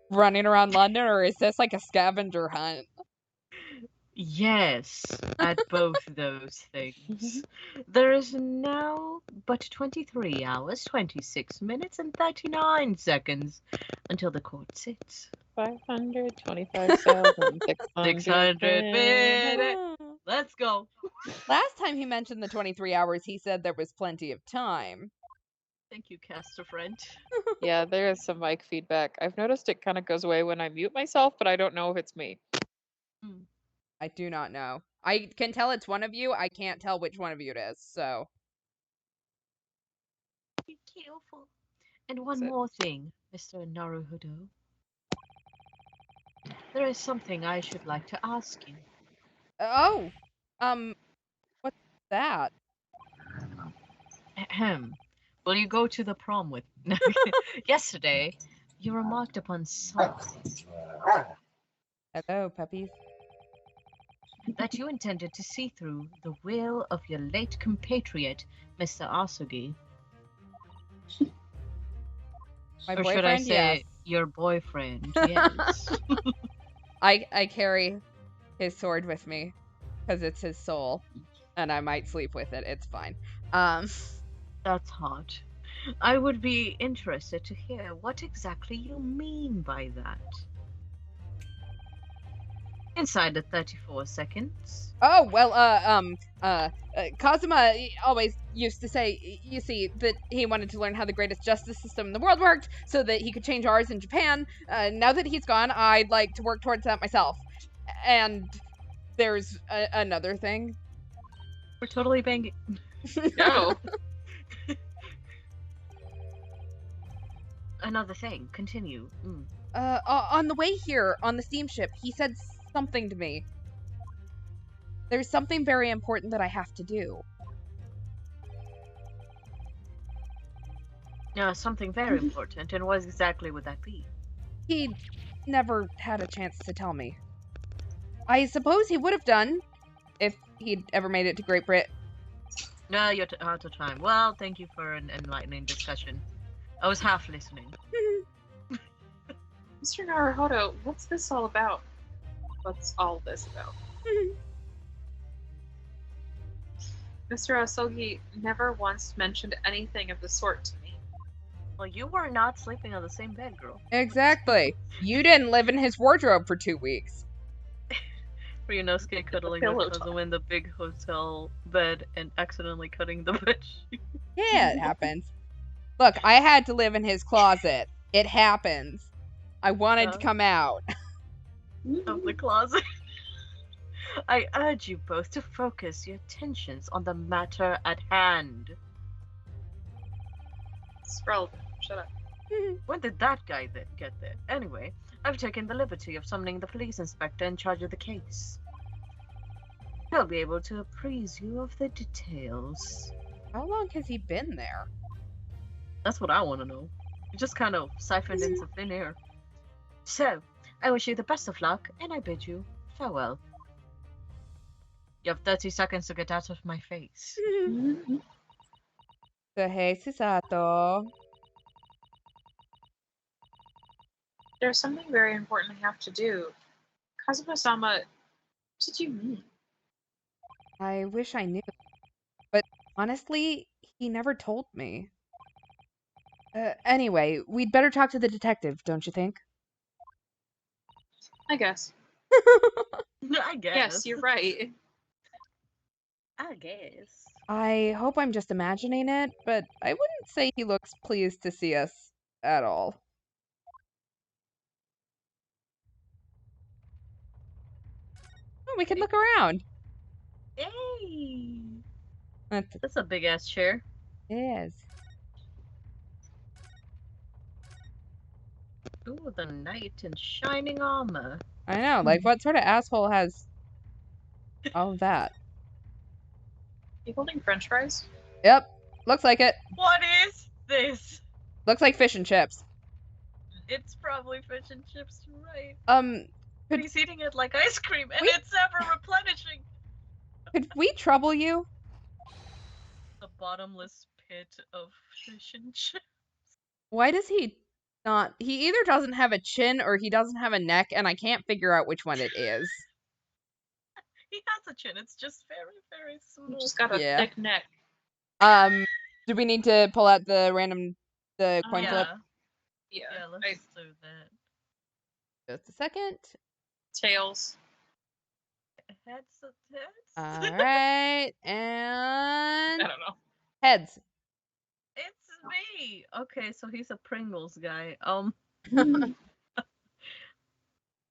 running around London, or is this like a scavenger hunt? Yes, at both those things. There is now but 23 hours, 26 minutes, and 39 seconds until the court sits. 525,600 minutes. Let's go. Last time he mentioned the 23 hours, he said there was plenty of time. Thank you, caster friend. Yeah, there is some mic feedback. I've noticed it kind of goes away when I mute myself, but I don't know if it's me. I do not know. I can tell it's one of you. I can't tell which one of you it is, so. Be careful. And one more thing, Mr. Naruhodo. There is something I should like to ask you. Oh! What's that? Ahem. Will you go to the prom with... Yesterday, you remarked upon something. Hello, puppies. That you intended to see through the will of your late compatriot, Mr. Asugi. My or boyfriend, should I say, yes. your boyfriend, yes. I carry his sword with me because it's his soul, and I might sleep with it. It's fine. That's hot. I would be interested to hear what exactly you mean by that. Inside the 34 seconds. Oh, well, Kazuma always used to say, you see, that he wanted to learn how the greatest justice system in the world worked so that he could change ours in Japan. Now that he's gone, I'd like to work towards that myself. And there's another thing. We're totally banging. No. Another thing. Continue. On the way here, on the steamship, he said something to me. There's something very important that I have to do. Something very important. And what exactly would that be? He never had a chance to tell me. I suppose he would have done if he'd ever made it to Great Britain. No, you're out of time. Well, thank you for an enlightening discussion. I was half listening. Mr. Naruhodo, what's this all about? What's all this about? Mr. Asogi never once mentioned anything of the sort to me. Well, you were not sleeping on the same bed, girl. Exactly. You didn't live in his wardrobe for 2 weeks. Ryunosuke cuddling with Kazuma in the big hotel bed and accidentally cutting the bed sheet. Yeah, it happens. Look, I had to live in his closet. It happens. I wanted to come out. Of the closet. I urge you both to focus your attentions on the matter at hand. It's relevant. Shut up. When did that guy get there? Anyway, I've taken the liberty of summoning the police inspector in charge of the case. He'll be able to apprise you of the details. How long has he been there? That's what I want to know. You just kind of siphoned into thin air. So, I wish you the best of luck, and I bid you farewell. You have 30 seconds to get out of my face. So, hey, Susato. There's something very important I have to do. Kazuma-sama, what did you mean? I wish I knew. But honestly, he never told me. Anyway, we'd better talk to the detective, don't you think? I guess. I guess. Yes, you're right. I guess. I hope I'm just imagining it, but I wouldn't say he looks pleased to see us at all. Oh, we can look around. Hey! That's That's a big ass chair. it is. Ooh, the knight in shining armor. I know, like what sort of asshole has all of that? You holding french fries? Yep, looks like it. What is this? Looks like fish and chips. It's probably fish and chips, right? Could- He's eating it like ice cream, and We- it's ever replenishing. Could we trouble you? The bottomless hit of fish and chips. Why does he not? He either doesn't have a chin or he doesn't have a neck, and I can't figure out which one it is. He has a chin. It's just very, very small. Just got a Yeah. thick neck. Do we need to pull out the coin yeah. flip? Yeah. Yeah, let's I- do that. Just a second. Tails. Heads. All right, and I don't know. heads. It's me. Okay, so he's a Pringles guy.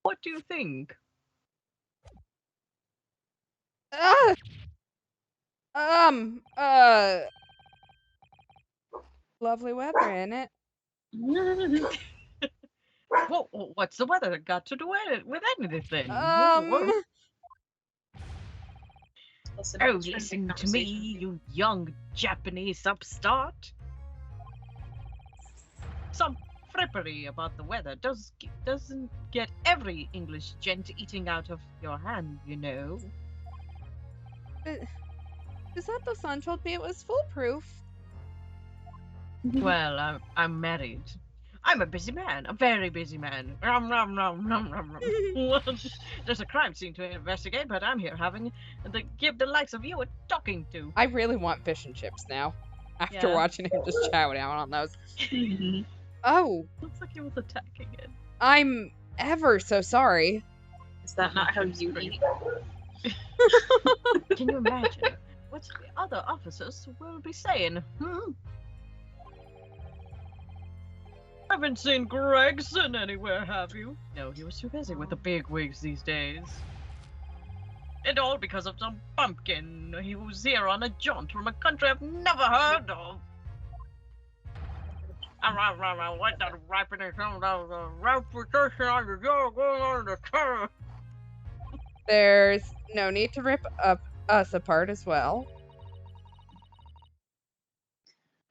What do you think? Lovely weather, ain't it? What's the weather got to do with anything? Listen, Oh, it's listen friendly to me, conversation. you young Japanese upstart. Some frippery about the weather doesn't get every English gent eating out of your hand, you know. Susato-san told me it was foolproof. Well, I'm married. I'm a busy man, a very busy man. Rum, rum, rum, rum, rum, rum. There's a crime scene to investigate, but I'm here give the likes of you a talking to. I really want fish and chips now. After Yeah. watching him just chow down on those. Oh, Looks like he was attacking it. I'm ever so sorry. Is that not how you eat? Can you imagine what the other officers will be saying? Haven't seen Gregson anywhere, have you? No, he was too busy with the big wigs these days. And all because of some pumpkin who's here on a jaunt from a country I've never heard of. What the ripening of the reputation on the door going on the terror. There's no need to rip us apart as well.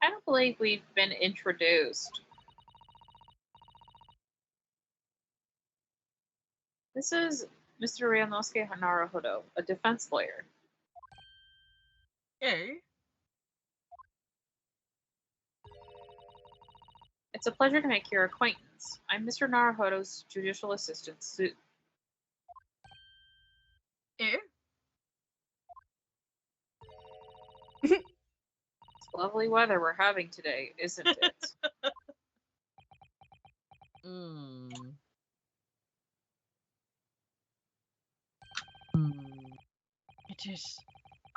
I don't believe we've been introduced. This is Mr. Ryunosuke Naruhodo, a defense lawyer. Hey. It's a pleasure to make your acquaintance. I'm Mr. Naruhodo's judicial assistant. Eh? It's lovely weather we're having today, isn't it? It is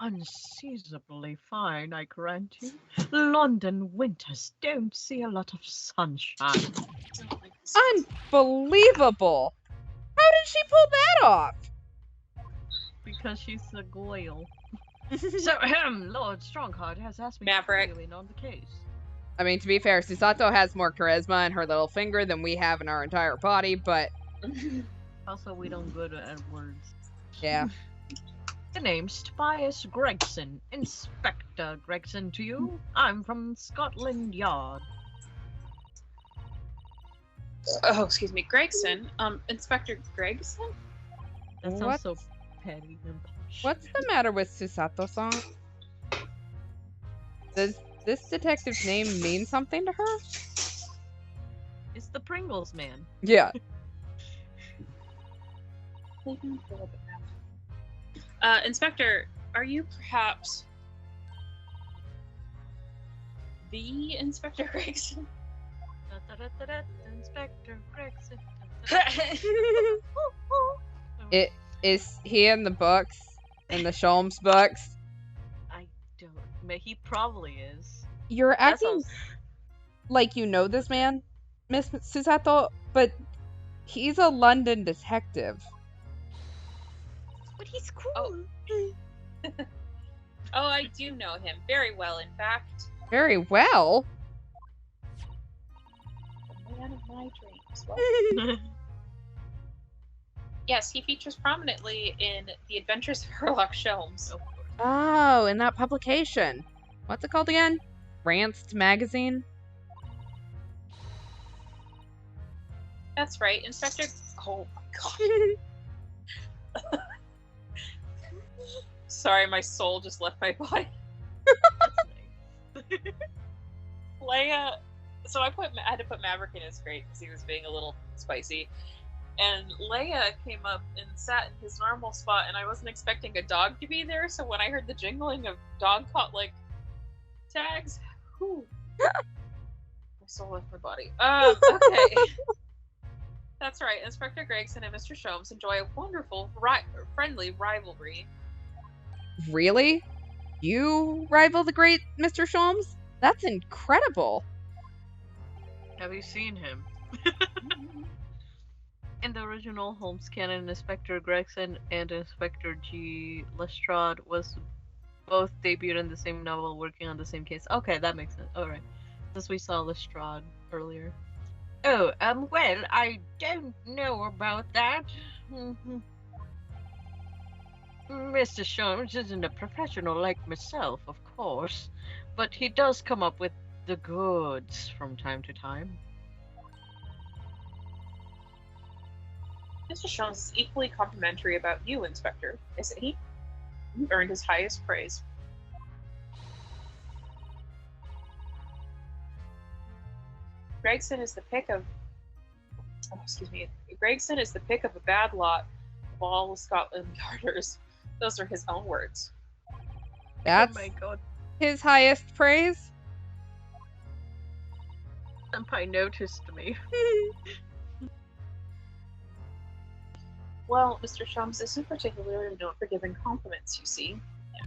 unseasonably fine, I grant you. London winters don't see a lot of sunshine. Unbelievable! How did she pull that off? Because she's a goyle. So, Lord Strongheart has asked me Maverick. to fill in on the case. I mean, to be fair, Susato has more charisma in her little finger than we have in our entire body, but Also, we don't good at words. yeah. The name's Tobias Gregson. Inspector Gregson to you. I'm from Scotland Yard. Oh, excuse me, Gregson. Inspector Gregson? That sounds What? so petty and posh. What's the matter with Susato-san? Does this detective's name mean something to her? It's the Pringles man. Yeah. Inspector, are you perhaps the Inspector Gregson? Inspector Gregson. Is he in the books? In the Sholmes books? I don't. He probably is. You're That acting sounds- like you know this man, Miss Susato, but he's a London detective. But he's cool. Oh, I do know him very well, in fact. Very well. The man of my dreams. What? Yes, he features prominently in The Adventures of Sherlock Holmes. Of course. Oh, in that publication. What's it called again? Ranced Magazine? That's right, Inspector. Oh my god. Sorry, my soul just left my body. That's nice. Leia. So I had to put Maverick in his crate because he was being a little spicy. And Leia came up and sat in his normal spot, and I wasn't expecting a dog to be there. So when I heard the jingling of dog tags, whew, my soul left my body. Okay. That's right. Inspector Gregson and Mr. Sholmes enjoy a wonderful, friendly rivalry. Really? You rival the great Mr. Sholmes? That's incredible. Have you seen him? In the original Holmes canon, Inspector Gregson and Inspector G. Lestrade was both debuted in the same novel, working on the same case. Okay, that makes sense. Alright. Since we saw Lestrade earlier. Oh, well, I don't know about that. Mr. Sholmes isn't a professional like myself, of course, but he does come up with the goods from time to time. Mr. Sholmes is equally complimentary about you, Inspector, isn't he? You earned his highest praise. Gregson is the pick of a bad lot of all Scotland Yarders. Those are his own words. That's Oh my god. his highest praise? Senpai noticed me. Well, Mr. Sholmes isn't particularly known for giving compliments, you see. Yeah,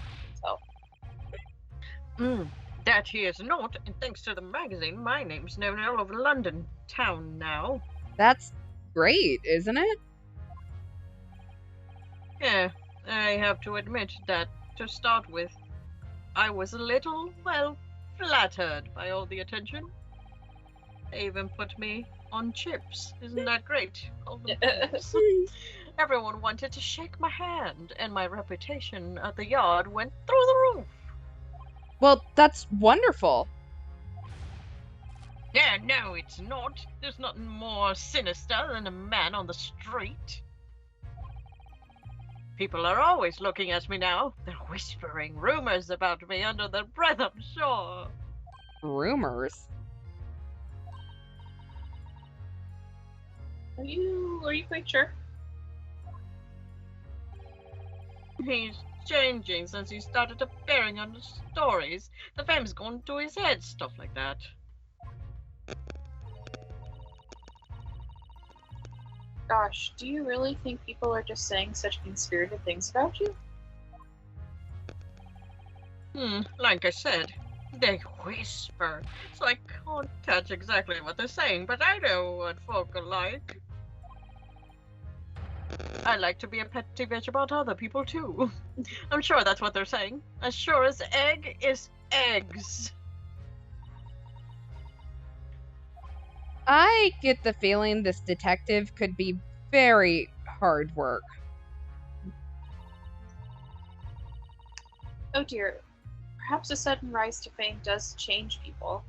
so. That he is not, and thanks to the magazine, my name's known all over London town now. That's great, isn't it? Yeah, I have to admit that, to start with, I was a little, well, flattered by all the attention. They even put me on chips. Isn't that great? Everyone wanted to shake my hand, and my reputation at the yard went through the roof. Well, that's wonderful. Yeah, no, it's not. There's nothing more sinister than a man on the street. People are always looking at me now. They're whispering rumors about me under their breath, I'm sure. Rumors? Are you quite sure? He's changing since he started appearing on the stories. The fame's gone to his head, stuff like that. Gosh, do you really think people are just saying such mean-spirited things about you? Like I said, they whisper, so I can't catch exactly what they're saying, but I know what folk are like. I like to be a petty bitch about other people, too. I'm sure that's what they're saying. As sure as egg is eggs. I get the feeling this detective could be very hard work. Oh dear, perhaps a sudden rise to fame does change people.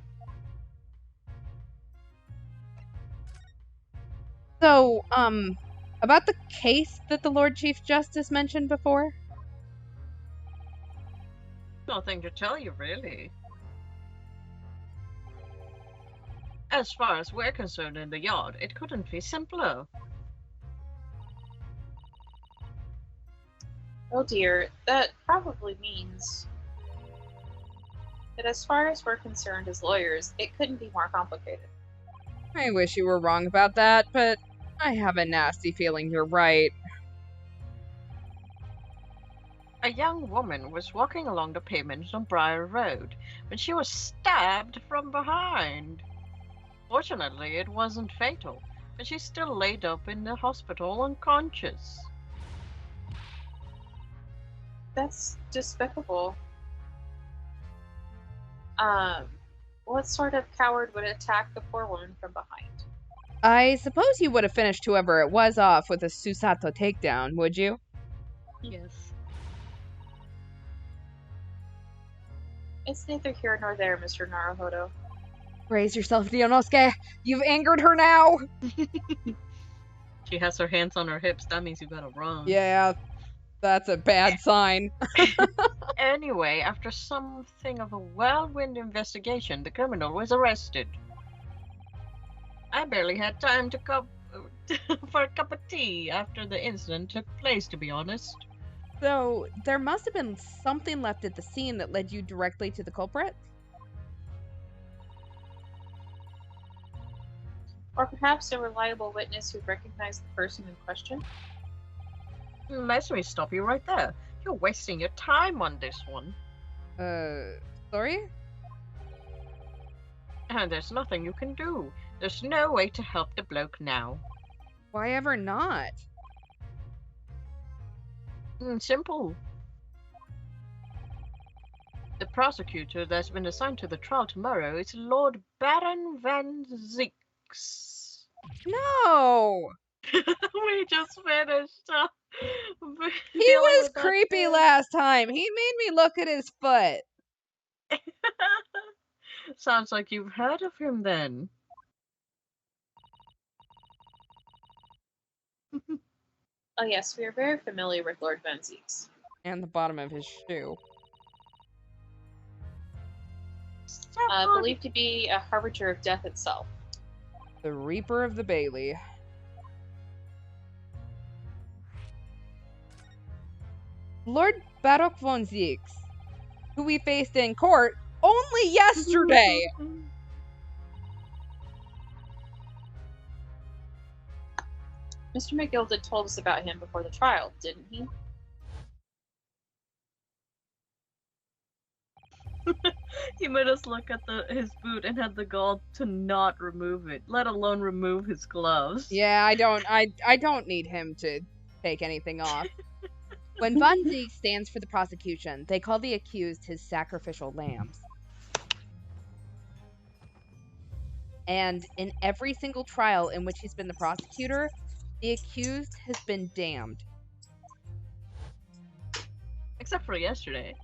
So, about the case that the Lord Chief Justice mentioned before? Nothing to tell you, really. As far as we're concerned in the yard, it couldn't be simpler. Oh dear, that probably means that as far as we're concerned as lawyers, it couldn't be more complicated. I wish you were wrong about that, but I have a nasty feeling you're right. A young woman was walking along the pavement on Briar Road when she was stabbed from behind. Fortunately, it wasn't fatal, but she's still laid up in the hospital unconscious. That's despicable. What sort of coward would attack the poor woman from behind? I suppose you would have finished whoever it was off with a Susato takedown, would you? Yes. It's neither here nor there, Mr. Naruhodo. Raise yourself, Ryonosuke! You've angered her now! She has her hands on her hips, that means you gotta run. Yeah. That's a bad sign. Anyway, after something of a whirlwind investigation, the criminal was arrested. I barely had time to for a cup of tea after the incident took place, to be honest. So, there must have been something left at the scene that led you directly to the culprit? Or perhaps a reliable witness who recognized the person in question? Let me stop you right there. You're wasting your time on this one. Sorry? And there's nothing you can do. There's no way to help the bloke now. Why ever not? Simple. The prosecutor that's been assigned to the trial tomorrow is Lord Baron Van Zieks. No! We just finished. He was creepy last time. He made me look at his foot. Sounds like you've heard of him then. Oh yes, we are very familiar with Lord Van Zieks. And the bottom of his shoe. Believed to be a harbinger of death itself. The Reaper of the Bailey. Lord Baroque von Zieks, who we faced in court only yesterday. Mr. McGilded told us about him before the trial, didn't he? He made us look at his boot and had the gall to not remove it, let alone remove his gloves. Yeah, I don't need him to take anything off. When Von Zieks stands for the prosecution, they call the accused his sacrificial lambs. And in every single trial in which he's been the prosecutor, the accused has been damned. Except for yesterday.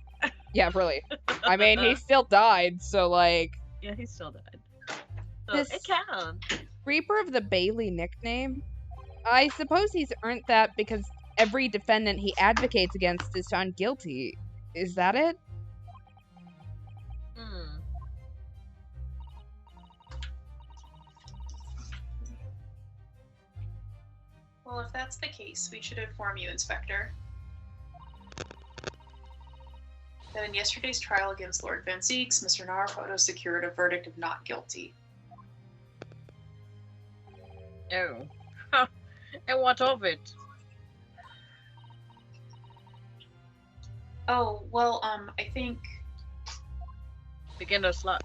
Yeah, really. I mean, he still died, so like... Yeah, he still died. So This- it counts. Reaper of the Bailey nickname? I suppose he's earned that because every defendant he advocates against is found guilty. Is that it? Well, if that's the case, we should inform you, Inspector, that in yesterday's trial against Lord Van Zieks, Mr. Naruhodo secured a verdict of not guilty. Oh. And what of it? Oh, well, I think Beginner's luck.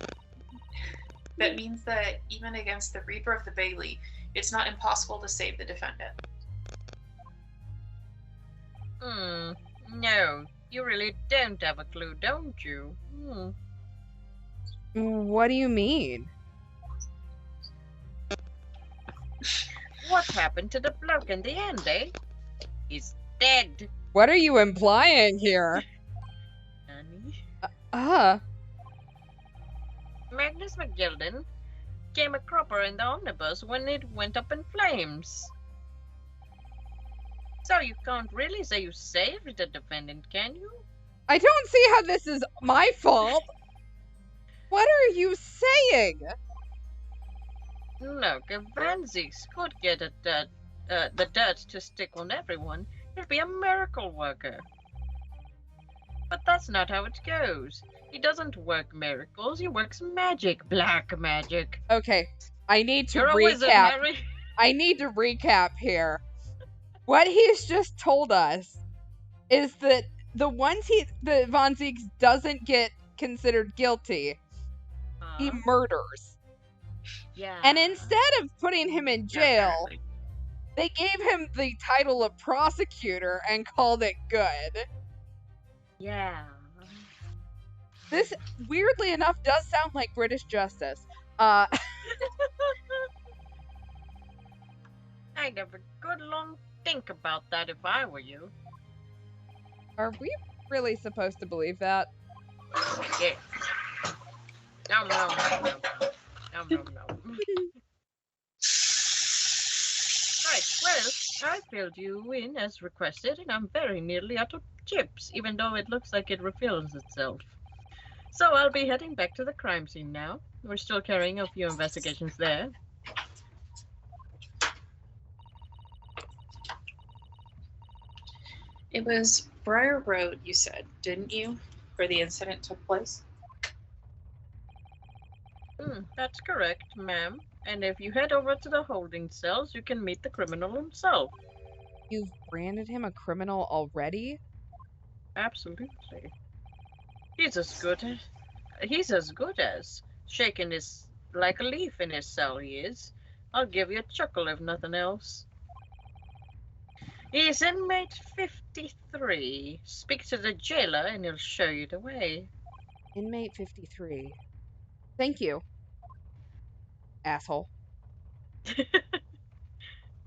that means that even against the Reaper of the Bailey, it's not impossible to save the defendant. No. You really don't have a clue, don't you? What do you mean? What happened to the bloke in the end, eh? He's dead. What are you implying here? Magnus McGilden came a cropper in the omnibus when it went up in flames. So you can't really say you saved the defendant, can you? I don't see how this is my fault. What are you saying? Look, if Van Zieks could get the dirt to stick on everyone, he'd be a miracle worker. But that's not how it goes. He doesn't work miracles, he works magic, black magic. Okay, I need to You're a wizard, recap. Harry. I need to recap here. What he's just told us is that the ones that Von Zieks doesn't get considered guilty, he murders. Yeah. And instead of putting him in jail, they gave him the title of prosecutor and called it good. Yeah. This, weirdly enough, does sound like British justice. I'd have a good long think about that if I were you. Are we really supposed to believe that? Yeah. No. Right, well, I filled you in as requested, and I'm very nearly out of chips, even though it looks like it refills itself. So I'll be heading back to the crime scene now. We're still carrying a few investigations there. It was Briar Road, you said, didn't you, where the incident took place? That's correct, ma'am. And if you head over to the holding cells, you can meet the criminal himself. You've branded him a criminal already? Absolutely. He's as good as shaking his like a leaf in his cell. He is. I'll give you a chuckle if nothing else. He's inmate 53. Speak to the jailer and he'll show you the way. Inmate 53. Thank you, asshole.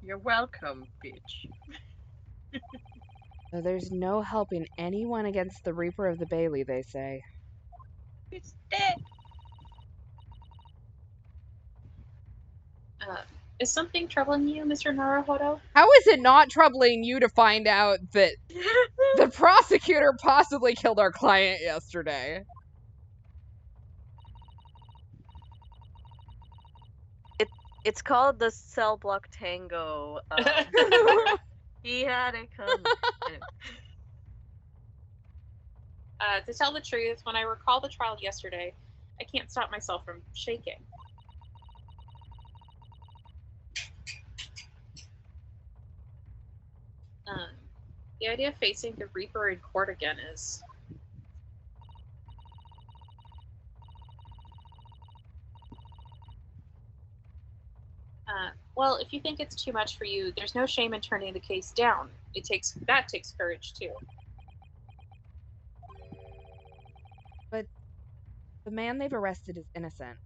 You're welcome, bitch. So there's no helping anyone against the Reaper of the Bailey, they say. He's dead. Is something troubling you, Mr. Naruhodo? How is it not troubling you to find out that the prosecutor possibly killed our client yesterday? It's called the cell block tango. He had it coming. To tell the truth, when I recall the trial yesterday, I can't stop myself from shaking. The idea of facing the Reaper in court again is... well, if you think it's too much for you, there's no shame in turning the case down. That takes courage, too. But the man they've arrested is innocent.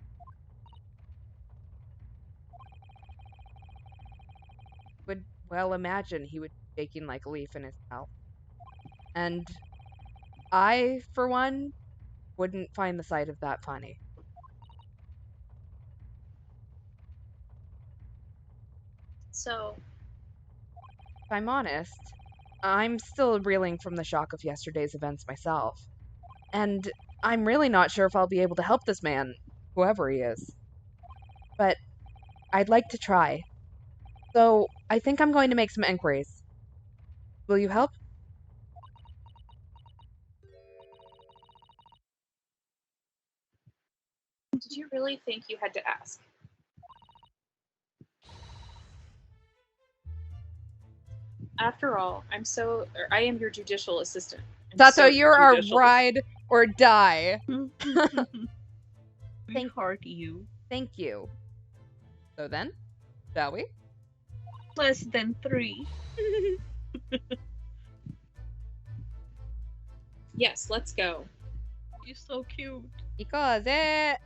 Would well imagine he would be shaking like a leaf in his cell. And I, for one, wouldn't find the sight of that funny. So, If I'm honest, I'm still reeling from the shock of yesterday's events myself. And I'm really not sure if I'll be able to help this man, whoever he is. But I'd like to try. So I think I'm going to make some inquiries. Will you help? did you really think you had to ask? After all, I am your judicial assistant. Sato, you're our ride or die. Thank you. Thank you. So then, shall we? Less than 3. Yes, let's go. You're so cute. Because it.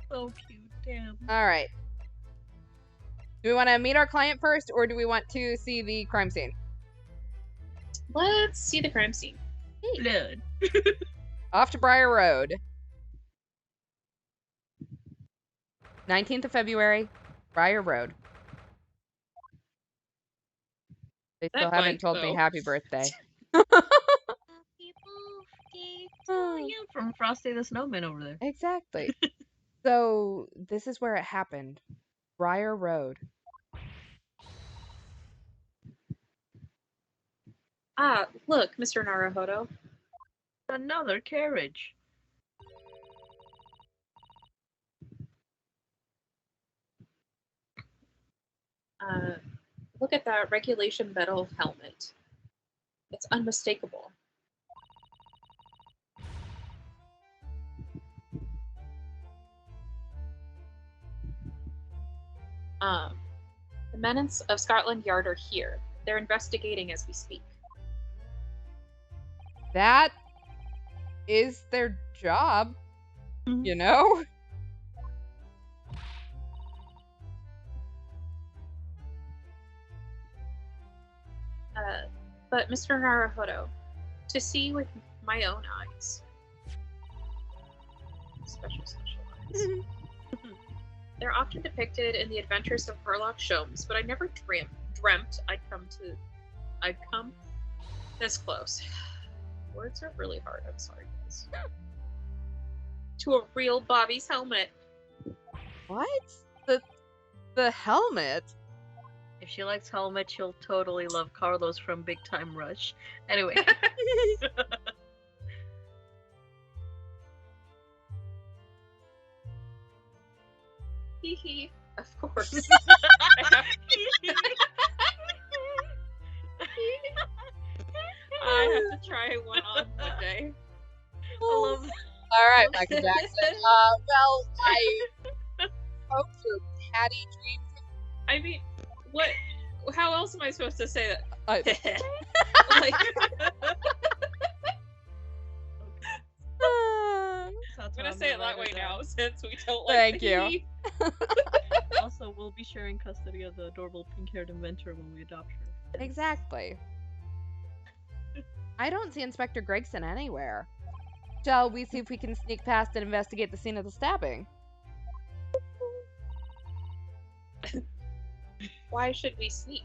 So cute, damn. Alright. Do we want to meet our client first, or do we want to see the crime scene? Let's see the crime scene. Blood. Off to Briar Road. 19th of February, Briar Road. They still That haven't bike, told me though. happy birthday. Happy birthday to you from Frosty the Snowman over there. Exactly. So, this is where it happened. Briar Road. Ah, look, Mr. Naruhodo. Another carriage. Look at that regulation metal helmet. It's unmistakable. The men of Scotland Yard are here. They're investigating as we speak. That is their job, you know? But Mr. Naruhodo, to see with my own eyes, special eyes, they're often depicted in the adventures of Verloc Sholmes, but I never dreamt I'd come this close. Words are really hard. I'm sorry, guys. To a real Bobby's helmet. What? The helmet? If she likes helmet, she'll totally love Carlos from Big Time Rush. Anyway. Hee hee. Of course. I have to try one on one day. I love All right, Michael Jackson. Well, I hope your patty dreams. I mean, what? How else am I supposed to say that? Like, I'm gonna say it that way now since we don't like Thank the you. hee. Also, we'll be sharing custody of the adorable pink-haired inventor when we adopt her. Exactly. I don't see Inspector Gregson anywhere. Shall we see if we can sneak past and investigate the scene of the stabbing? Why should we sneak?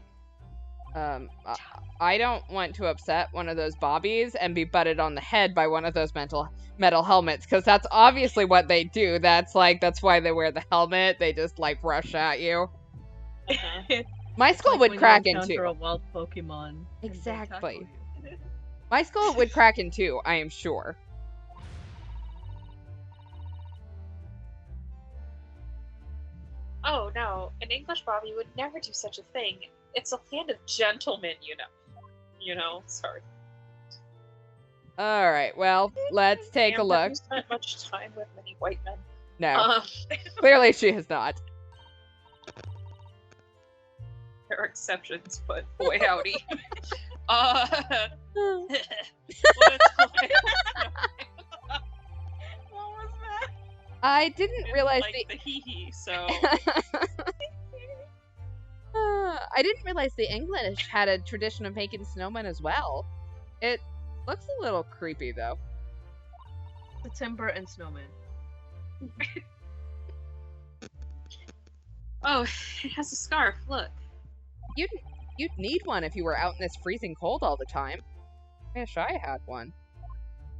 I don't want to upset one of those bobbies and be butted on the head by one of those metal helmets, because that's obviously what they do. That's why they wear the helmet. They just like rush at you. My skull Like would when crack you in encounter two. a wild Pokemon. and they Exactly. tackle you. My skull would crack in two, I am sure. Oh no, an English Bobby would never do such a thing. It's a land of gentlemen, you know. You know, sorry. All right, well, let's take a Sam look. hasn't spent much time with many white men. No, clearly she has not. There are exceptions, but boy howdy. What was that? I didn't realize like the hee-hee, so... I didn't realize the English had a tradition of making snowmen as well. It looks a little creepy, though. The timber and snowman. Oh, it has a scarf, look. You'd need one if you were out in this freezing cold all the time. Wish I had one.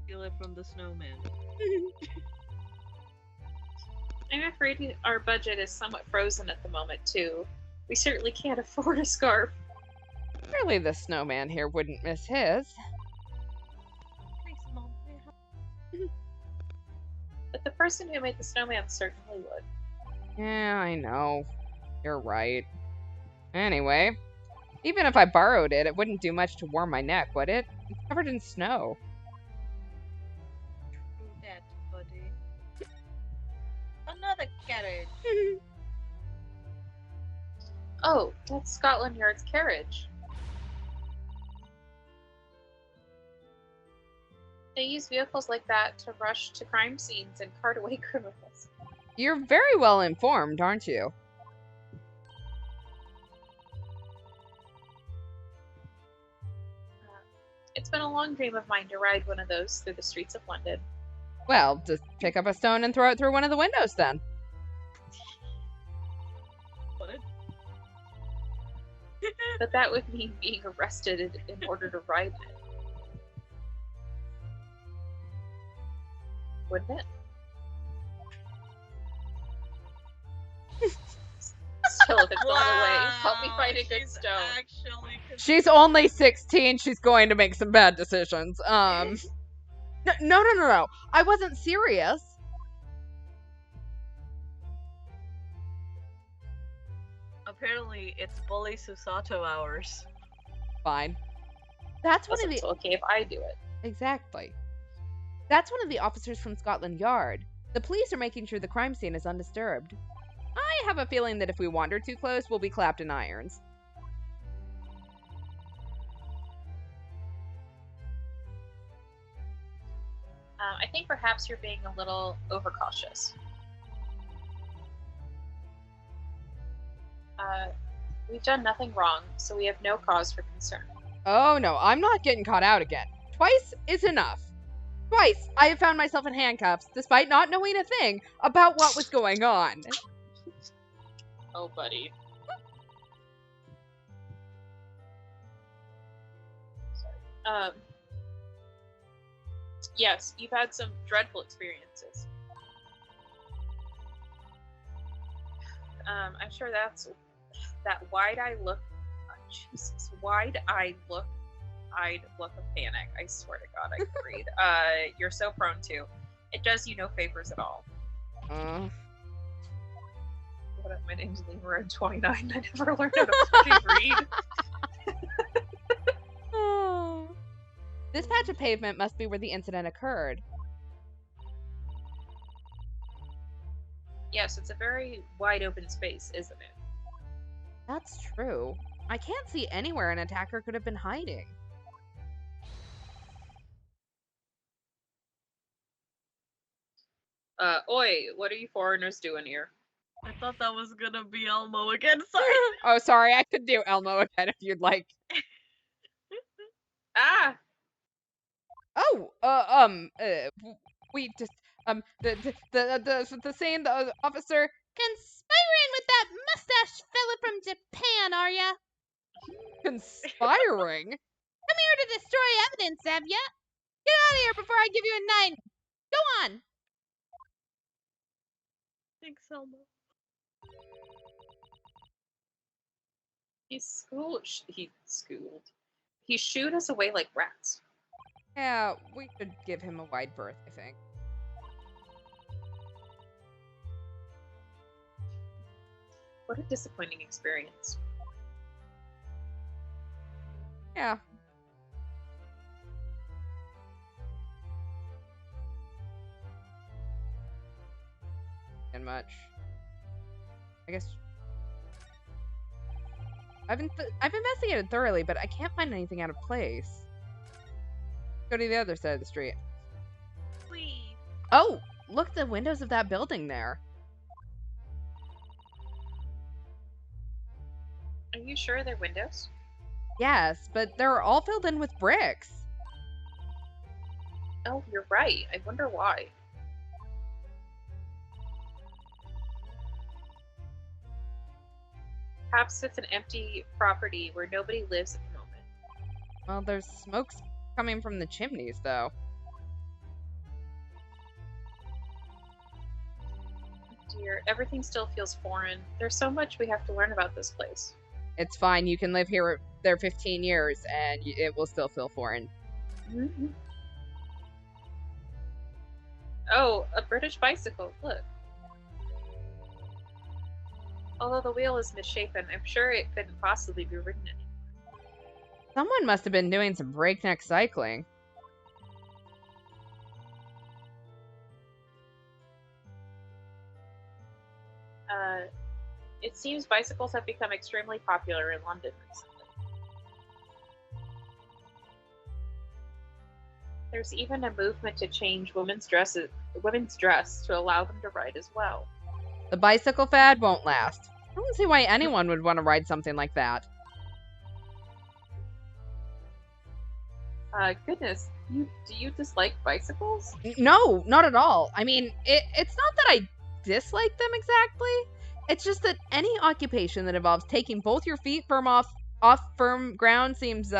Steal it from the snowman. I'm afraid our budget is somewhat frozen at the moment, too. We certainly can't afford a scarf. Surely the snowman here wouldn't miss his. Thanks, Mom. But the person who made the snowman certainly would. Yeah, I know. You're right. Anyway, even if I borrowed it, it wouldn't do much to warm my neck, would it? It's covered in snow. True that, buddy. Another carriage. Oh, that's Scotland Yard's carriage. They use vehicles like that to rush to crime scenes and cart away criminals. You're very well informed, aren't you? It's been a long dream of mine to ride one of those through the streets of London. Well, just pick up a stone and throw it through one of the windows then. But that would mean being arrested in order to ride it. Wouldn't it? Still, if it's on the way, help me find a good stone. She's only 16. She's going to make some bad decisions. No. I wasn't serious. Apparently, it's Bully Susato hours. Fine. That's one of It's the... okay if I do it. Exactly. That's one of the officers from Scotland Yard. The police are making sure the crime scene is undisturbed. I have a feeling that if we wander too close, we'll be clapped in irons. I think perhaps you're being a little overcautious. We've done nothing wrong, so we have no cause for concern. Oh no, I'm not getting caught out again. Twice is enough. Twice, I have found myself in handcuffs, despite not knowing a thing about what was going on. Oh, buddy. Yes, you've had some dreadful experiences. I'm sure that's that wide-eyed look. Jesus, wide-eyed look. I'd look of panic. I swear to God, I could read. You're so prone to. It does you no favors at all. My name's Lemur. I'm 29. I never learned how to fucking read. This patch of pavement must be where the incident occurred. Yes, it's a very wide open space, isn't it? That's true. I can't see anywhere an attacker could have been hiding. Oi, what are you foreigners doing here? I thought that was gonna be Elmo again. Sorry. Oh, sorry. I could do Elmo again if you'd like. Ah! Oh, we just, the scene, the officer, conspiring with that mustache fella from Japan, are ya? Conspiring? Come here to destroy evidence, have ya? Get out of here before I give you a 9. Go on! Thanks, Elmo. He shooed us away like rats. Yeah, we should give him a wide berth, I think. What a disappointing experience. Yeah. And much. I guess I've investigated thoroughly, but I can't find anything out of place. Go to the other side of the street. Please. Oh, look at the windows of that building there. Are you sure they're windows? Yes, but they're all filled in with bricks. Oh, you're right. I wonder why. Perhaps it's an empty property where nobody lives at the moment. Well, there's smoke coming from the chimneys, though. Dear, everything still feels foreign. There's so much we have to learn about this place. It's fine. You can live there 15 years, and it will still feel foreign. Mm-hmm. Oh, a British bicycle. Look. Although the wheel is misshapen, I'm sure it couldn't possibly be ridden anymore. Someone must have been doing some breakneck cycling. It seems bicycles have become extremely popular in London recently. There's even a movement to change women's dress to allow them to ride as well. The bicycle fad won't last. I don't see why anyone would want to ride something like that. Goodness, do you dislike bicycles? No, not at all. I mean, it's not that I dislike them exactly. It's just that any occupation that involves taking both your feet off firm ground seems,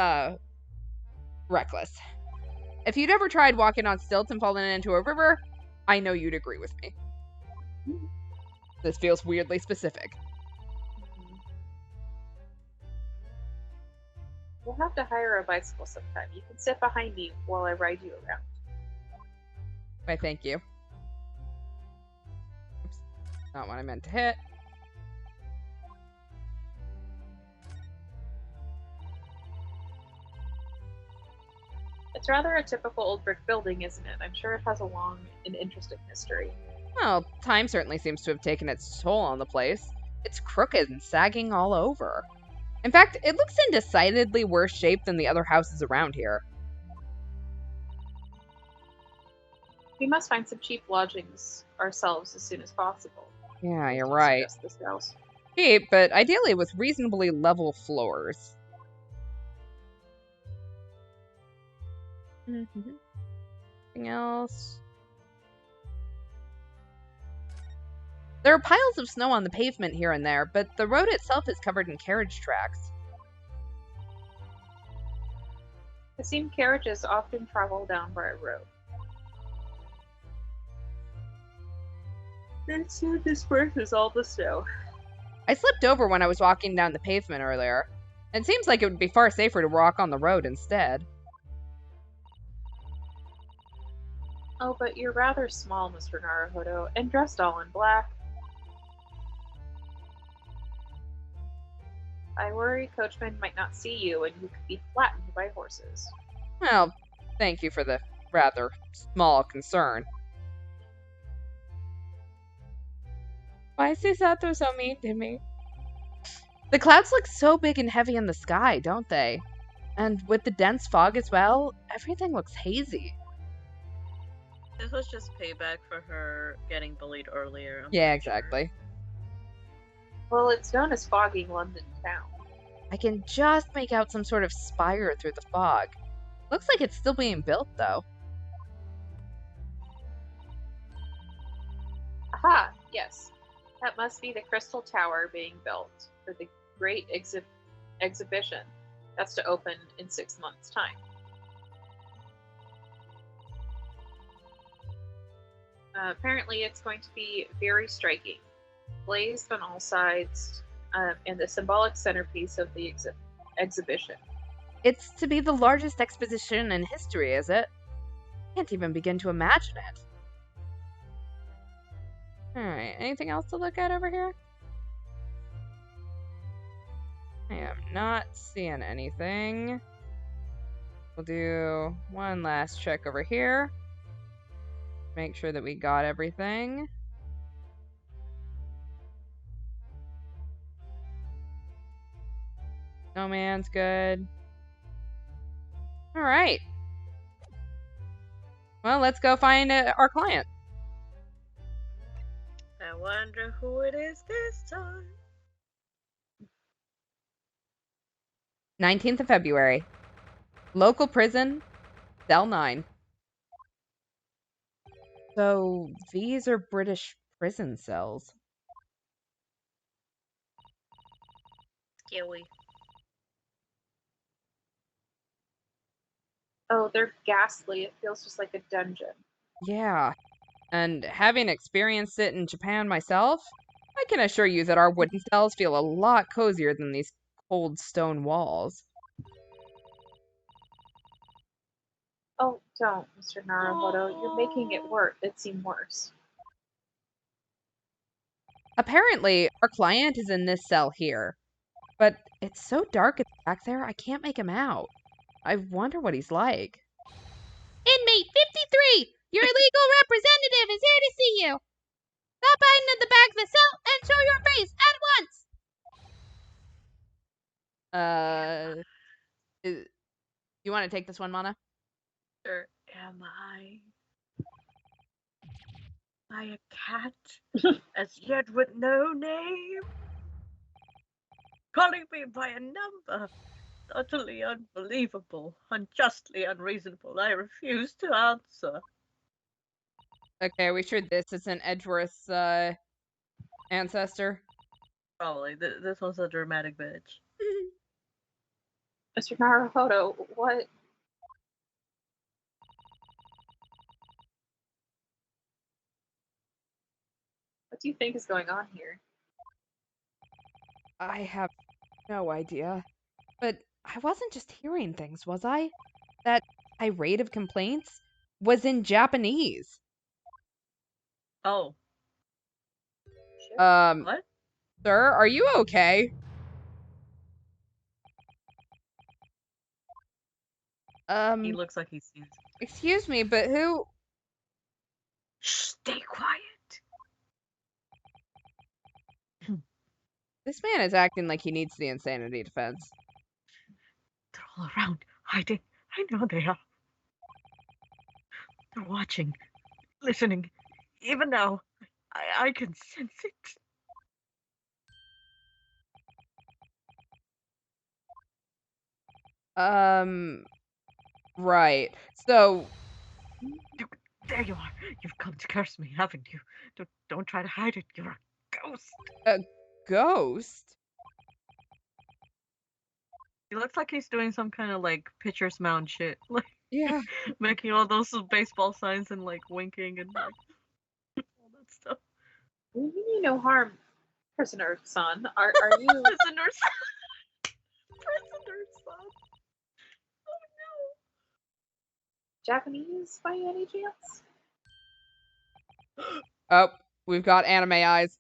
reckless. If you'd ever tried walking on stilts and fallen into a river, I know you'd agree with me. This feels weirdly specific. We'll have to hire a bicycle sometime. You can sit behind me while I ride you around. Why, thank you. Oops. Not what I meant to hit. It's rather a typical old brick building, isn't it? I'm sure it has a long and interesting history. Well, time certainly seems to have taken its toll on the place. It's crooked and sagging all over. In fact, it looks in decidedly worse shape than the other houses around here. We must find some cheap lodgings ourselves as soon as possible. Yeah, you're right. This house. Cheap, but ideally with reasonably level floors. Anything else? There are piles of snow on the pavement here and there, but the road itself is covered in carriage tracks. The same carriages often travel down by road. Then soon disperses all the snow. I slipped over when I was walking down the pavement earlier. It seems like it would be far safer to walk on the road instead. Oh, but you're rather small, Mr. Naruhodo, and dressed all in black. I worry coachmen might not see you and you could be flattened by horses. Well, thank you for the rather small concern. Why is Susato so mean to me? The clouds look so big and heavy in the sky, don't they? And with the dense fog as well, everything looks hazy. This was just payback for her getting bullied earlier. Yeah, exactly. Well, it's known as fogging London town. I can just make out some sort of spire through the fog. Looks like it's still being built, though. Aha, yes. That must be the Crystal Tower being built for the great exhibition that's to open in 6 months' time. Apparently, it's going to be very striking, blazed on all sides, and the symbolic centerpiece of the exhibition. It's to be the largest exposition in history, is it? Can't even begin to imagine it. Alright, anything else to look at over here? I am not seeing anything. We'll do one last check over here. Make sure that we got everything. Snowman's good. Alright. Well, let's go find our client. I wonder who it is this time. 19th of February. Local prison, cell 9. So, these are British prison cells. Scary. Oh, they're ghastly. It feels just like a dungeon. Yeah. And having experienced it in Japan myself, I can assure you that our wooden cells feel a lot cozier than these cold stone walls. Oh, don't, Mr. Naruhodo. You're making it seem worse. Apparently, our client is in this cell here. But it's so dark back there, I can't make him out. I wonder what he's like. Inmate 53! Your legal representative is here to see you! Stop hiding in the back of the cell and show your face at once! You want to take this one, Mana? Or am I? Am I a cat? As yet with no name? Calling me by a number? Utterly unbelievable, unjustly unreasonable. I refuse to answer. Okay, are we sure this isn't Edgeworth's ancestor? Probably. This one's a dramatic bitch. Mr. Naruhodo, what? What do you think is going on here? I have no idea. But I wasn't just hearing things, was I? That tirade of complaints was in Japanese. Oh. What? Sir, are you okay? He looks like he's seen. Excuse me, but who? Shh, stay quiet. This man is acting like he needs the insanity defense. They're all around, hiding. I know they are. They're watching, listening. Even now, I can sense it. Right. So... There you are. You've come to curse me, haven't you? Don't try to hide it. You're a ghost. A ghost? He looks like he's doing some kind of like pitcher's mound shit, like Yeah. making all those baseball signs and like winking and like all that stuff. We mean no harm, prisoner son. Are you Prisoner's prisoner's son. Oh Japanese by any chance? Oh, we've got anime eyes.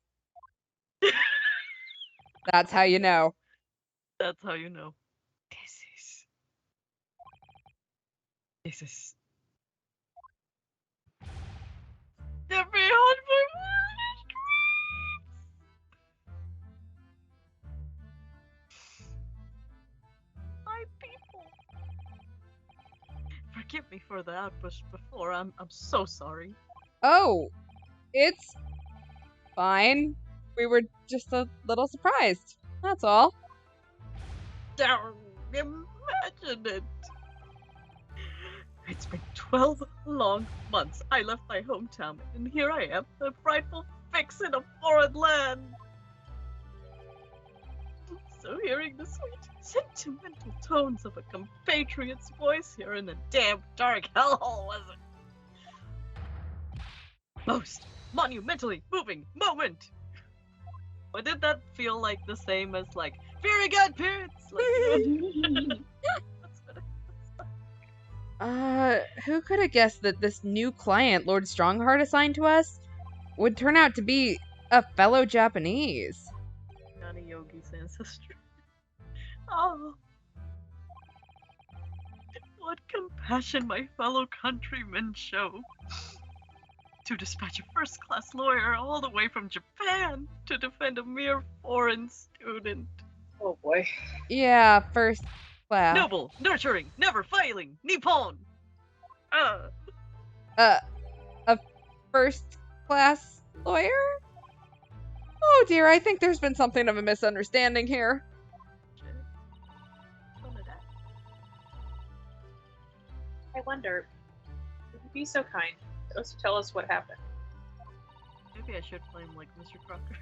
no. That's how you know. That's how you know. This is. They're beyond my wildest dreams. My people. Forgive me for the outburst before. I'm so sorry. Oh, it's fine. We were just a little surprised. That's all. Don't imagine it. It's been 12 long months. I left my hometown, and here I am, a frightful fix in a foreign land. So hearing the sweet, sentimental tones of a compatriot's voice here in the damn dark hellhole was a most monumentally moving moment. But did that feel like the same as like, very good, parents? Like, who could have guessed that this new client Lord Strongheart assigned to us would turn out to be a fellow Japanese? Not a yogi's ancestor. Oh. What compassion my fellow countrymen show. To dispatch a first-class lawyer all the way from Japan to defend a mere foreign student. Oh boy. Yeah, first class. Noble, nurturing, never failing, Nippon! A first class lawyer? Oh dear, I think there's been something of a misunderstanding here. I wonder, would you be so kind as to tell us what happened? Maybe I should play him like Mr. Crocker.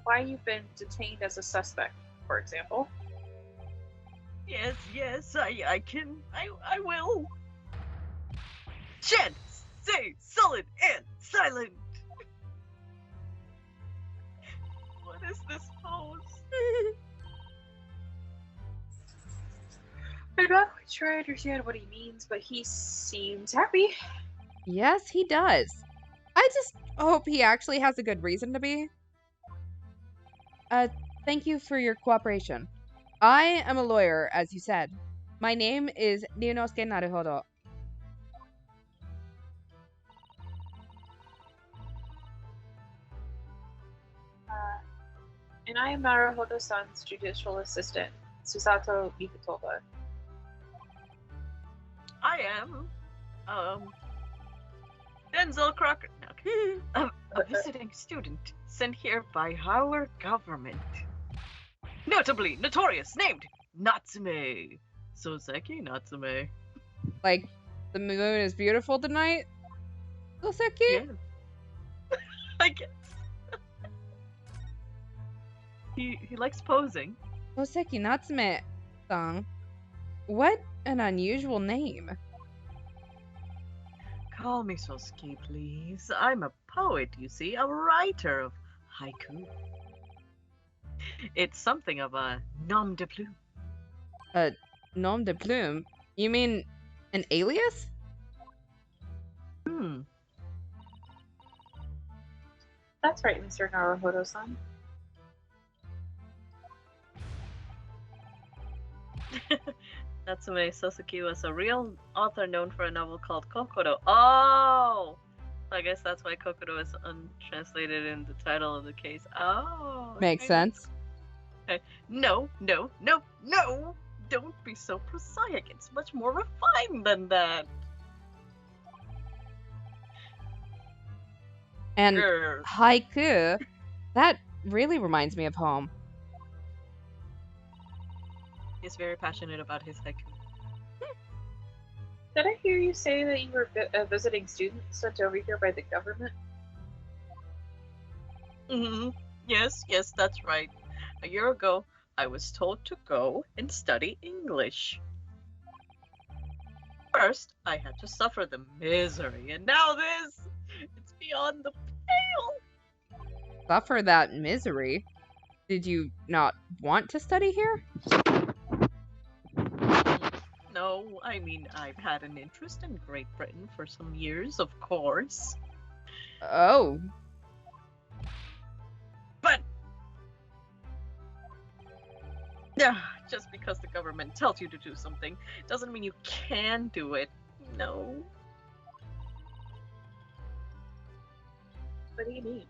Why you've been detained as a suspect, for example? Yes, I can, I will. Chen, stay solid and silent. What is this pose? I'm not quite sure I understand what he means, but he seems happy. Yes, he does. I just hope he actually has a good reason to be. Thank you for your cooperation. I am a lawyer, as you said. My name is Ryunosuke Naruhodo. And I am Naruhodo-san's judicial assistant, Susato Mikutoba. I am, Denzel Crocker. A visiting student sent here by our government. Notably notorious, named Natsume. Soseki Natsume. Like, the moon is beautiful tonight? Soseki? Yeah. I guess. He likes posing. Soseki Natsume-san. What an unusual name. Call me Sosuke, please. I'm a poet, you see, a writer of haiku. It's something of a nom de plume. A nom de plume? You mean an alias? That's right, Mr. Naruhodo-san. Natsume Soseki was a real author known for a novel called Kokoro. Oh! I guess that's why Kokoro is untranslated in the title of the case. Oh! Makes sense. No! Don't be so prosaic. It's much more refined than that. And haiku, that really reminds me of home. He's very passionate about his haiku. Did I hear you say that you were a visiting student sent over here by the government? Yes, that's right. A year ago, I was told to go and study English. First, I had to suffer the misery, and now this! It's beyond the pale! Suffer that misery? Did you not want to study here? No, I mean, I've had an interest in Great Britain for some years, of course. Oh. But just because the government tells you to do something doesn't mean you can do it. No. What do you mean?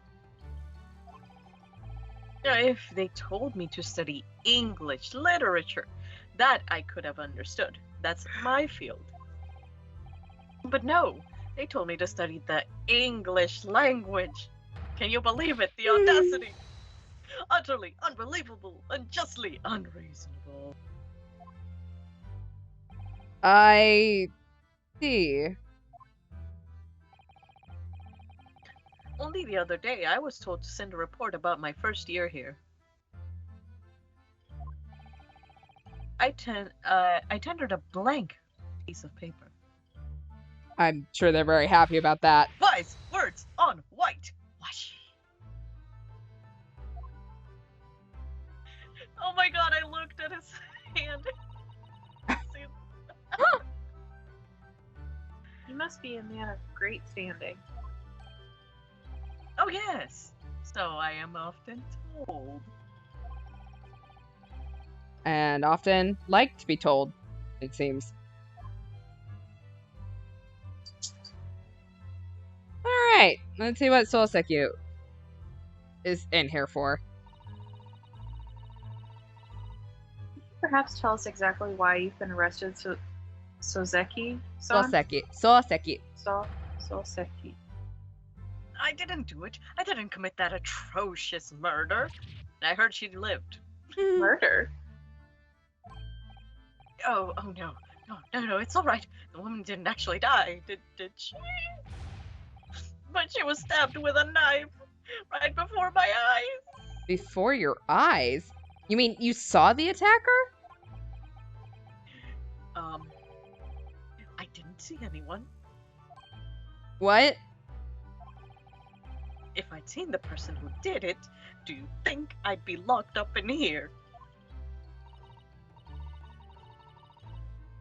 If they told me to study English literature, that I could have understood. That's my field. But no, they told me to study the English language. Can you believe it? The audacity! Utterly unbelievable, unjustly unreasonable. I see. Only the other day, I was told to send a report about my first year here. I tendered a blank piece of paper. I'm sure they're very happy about that. Wise words on white. Washi. Oh my god, I looked at his hand. You must be a man of great standing. Oh yes, so I am often told. And often like to be told, it seems. Alright, let's see what Soulseki is in here for. Perhaps tell us exactly why you've been arrested, Soseki? Soulseki. Soseki. I didn't do it. I didn't commit that atrocious murder. I heard she lived. Murder? Oh no, it's all right. The woman didn't actually die, did she? But she was stabbed with a knife right before my eyes. Before your eyes? You mean you saw the attacker? I didn't see anyone. What? If I'd seen the person who did it, do you think I'd be locked up in here?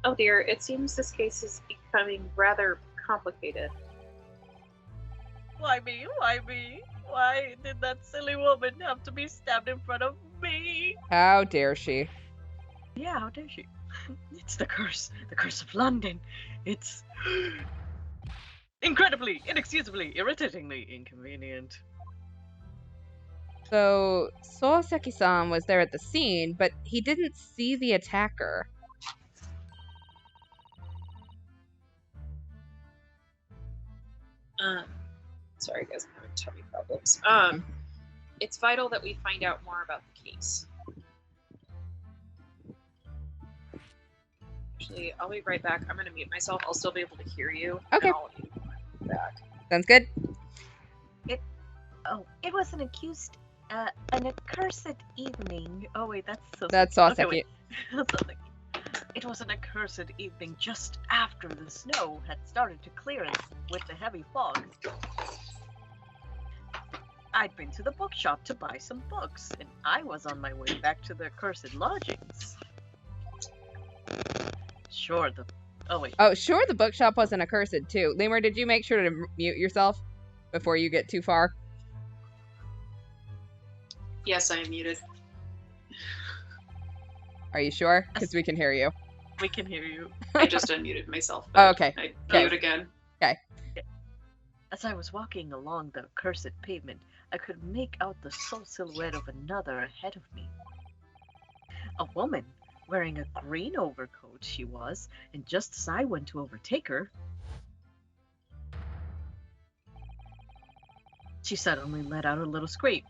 Oh dear, it seems this case is becoming rather complicated. Why me? Why me? Why did that silly woman have to be stabbed in front of me? How dare she? Yeah, how dare she? It's the curse of London. It's incredibly, inexcusably, irritatingly inconvenient. So, Soulseki-san was there at the scene, but he didn't see the attacker. Sorry guys, I'm having tummy problems. It's vital that we find out more about the case. Actually, I'll be right back. I'm gonna mute myself. I'll still be able to hear you. Okay. And I'll be back. Sounds good? It was an accursed evening. Oh wait, that's so. That's Okay, Soulseki. wait. It was an accursed evening just after the snow had started to clear with the heavy fog. I'd been to the bookshop to buy some books, and I was on my way back to the accursed lodgings. Sure, Oh, sure, the bookshop wasn't accursed, too. Lemur, did you make sure to mute yourself before you get too far? Yes, I am muted. Are you sure? Because we can hear you. we can hear you. I just unmuted myself. Oh, okay. I Okay. mute again. As I was walking along the accursed pavement, I could make out the sole silhouette of another ahead of me. A woman, wearing a green overcoat she was, and just as I went to overtake her, she suddenly let out a little scream,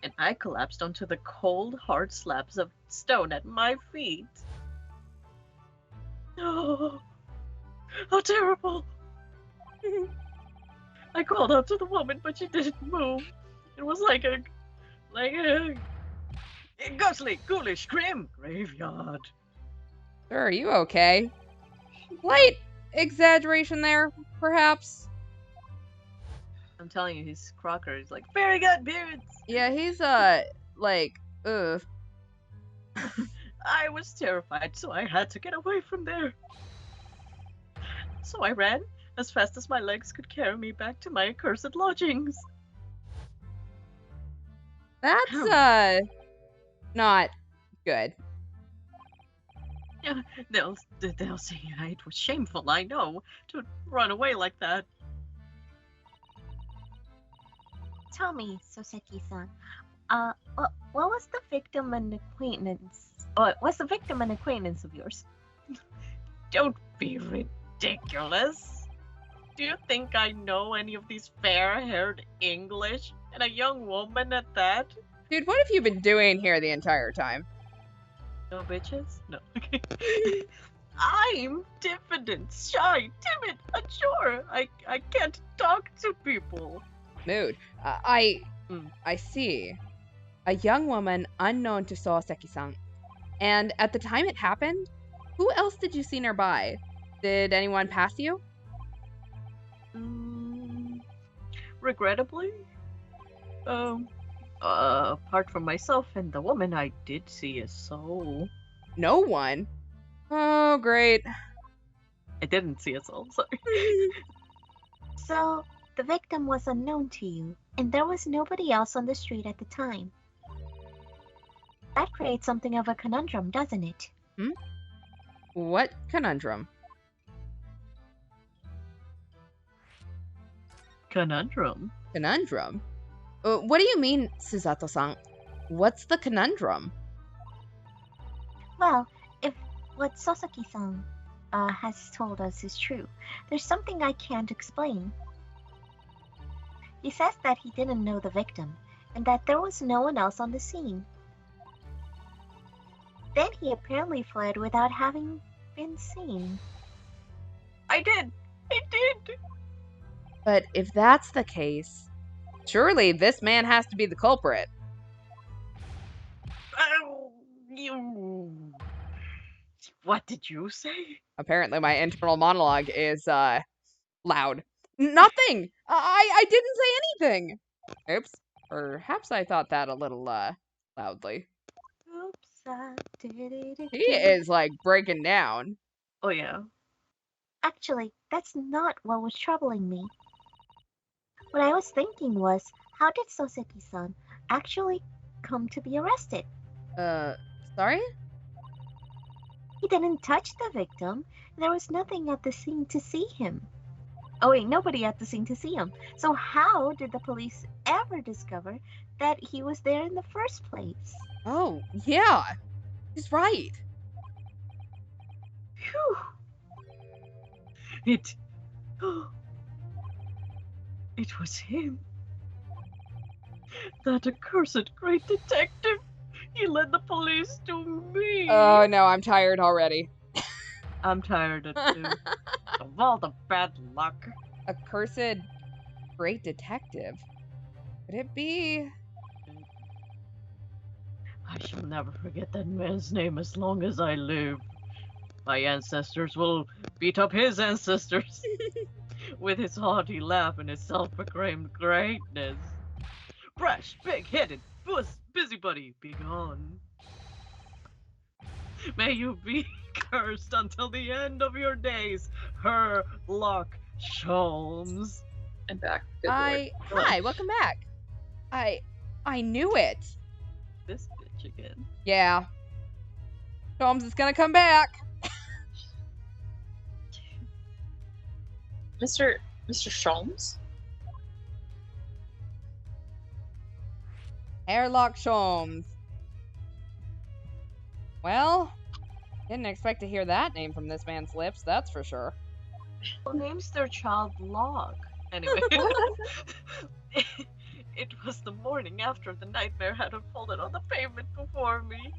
and I collapsed onto the cold, hard slabs of stone at my feet. Oh, how terrible! I called out to the woman, but she didn't move. It was like a Ghostly, ghoulish, grim graveyard. Sir, are you okay? Slight exaggeration there, perhaps. I'm telling you, he's Crocker. He's like, very good, beards. Yeah, he's, like, ugh. I was terrified, so I had to get away from there. So I ran as fast as my legs could carry me back to my accursed lodgings. That's, not good. Yeah, they'll say it was shameful, I know, to run away like that. Tell me, Soseki-san, what was the victim an acquaintance? Was the victim an acquaintance of yours? Don't be ridiculous. Do you think I know any of these fair-haired English? And a young woman at that? Dude, what have you been doing here the entire time? No bitches? No. I'm diffident, shy, timid, unsure. I can't talk to people. Mood. I see. A young woman unknown to Soseki-san. And at the time it happened, who else did you see nearby? Did anyone pass you? Regrettably, apart from myself and the woman, I did see a soul. No one? Oh, great. I didn't see a soul, sorry. So, the victim was unknown to you, and there was nobody else on the street at the time. That creates something of a conundrum, doesn't it? What conundrum? Conundrum? Conundrum? What do you mean, Susato-san? What's the conundrum? Well, if what Soseki-san has told us is true, there's something I can't explain. He says that he didn't know the victim, and that there was no one else on the scene. Then he apparently fled without having been seen. I did! But if that's the case, surely this man has to be the culprit. What did you say? Apparently my internal monologue is, loud. Nothing! I didn't say anything! Oops. Perhaps I thought that a little, loudly. Oops, I did it again. He is, like, breaking down. Oh, yeah. Actually, that's not what was troubling me. What I was thinking was, how did Soseki-san actually come to be arrested? Sorry? He didn't touch the victim. There was nothing at the scene to see him. Oh wait, nobody at the scene to see him. So how did the police ever discover that he was there in the first place? Oh, yeah. He's right. Phew. It was him. That accursed great detective. He led the police to me. Oh, no, I'm tired already. I'm tired of too. Of all the bad luck. A cursed great detective. Could it be? I shall never forget that man's name as long as I live. My ancestors will beat up his ancestors with his haughty laugh and his self-proclaimed greatness. Brash, big-headed, busybody, be gone. May you be cursed until the end of your days, Herlock Sholmes. And back. Good Lord. Hi, welcome back. I knew it. This bitch again. Yeah. Holmes is gonna come back. Mr. Sholmes? Herlock Sholmes. Well, didn't expect to hear that name from this man's lips, that's for sure. Who names their child Log? Anyway. It was the morning after the nightmare had unfolded on the pavement before me.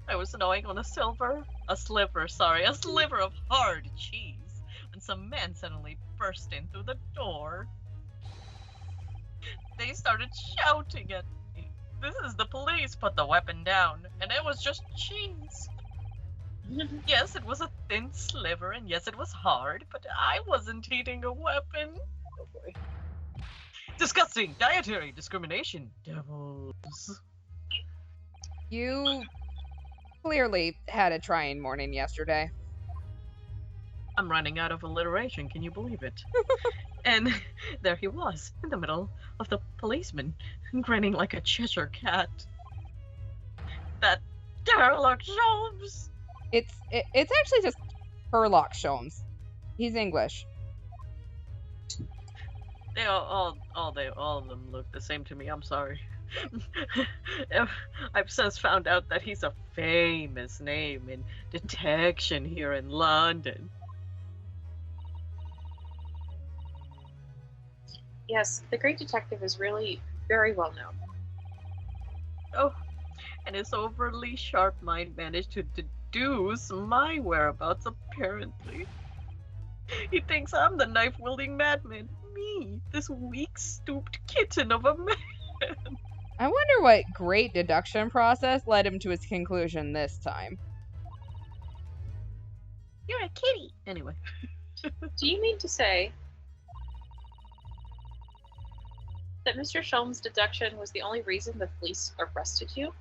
I was gnawing on a sliver of hard cheese, when some men suddenly burst in through the door. They started shouting at me. This is the police. Put the weapon down. And it was just cheese. Yes, it was a thin sliver, and yes, it was hard, but I wasn't eating a weapon. Oh boy. Disgusting! Dietary discrimination. Devils. You clearly had a trying morning yesterday. I'm running out of alliteration, can you believe it? And there he was, in the middle of the policeman, grinning like a Cheshire cat. That Sherlock Holmes! It's actually just Sherlock Holmes. He's English. They all of them look the same to me, I'm sorry. I've since found out that he's a famous name in detection here in London. Yes, the great detective is really very well known. Oh, and his overly sharp mind managed to deduce my whereabouts, apparently. He thinks I'm the knife-wielding madman. Me, this weak, stooped kitten of a man. I wonder what great deduction process led him to his conclusion this time. You're a kitty. Anyway. Do you mean to say that Mr. Sholmes' deduction was the only reason the police arrested you?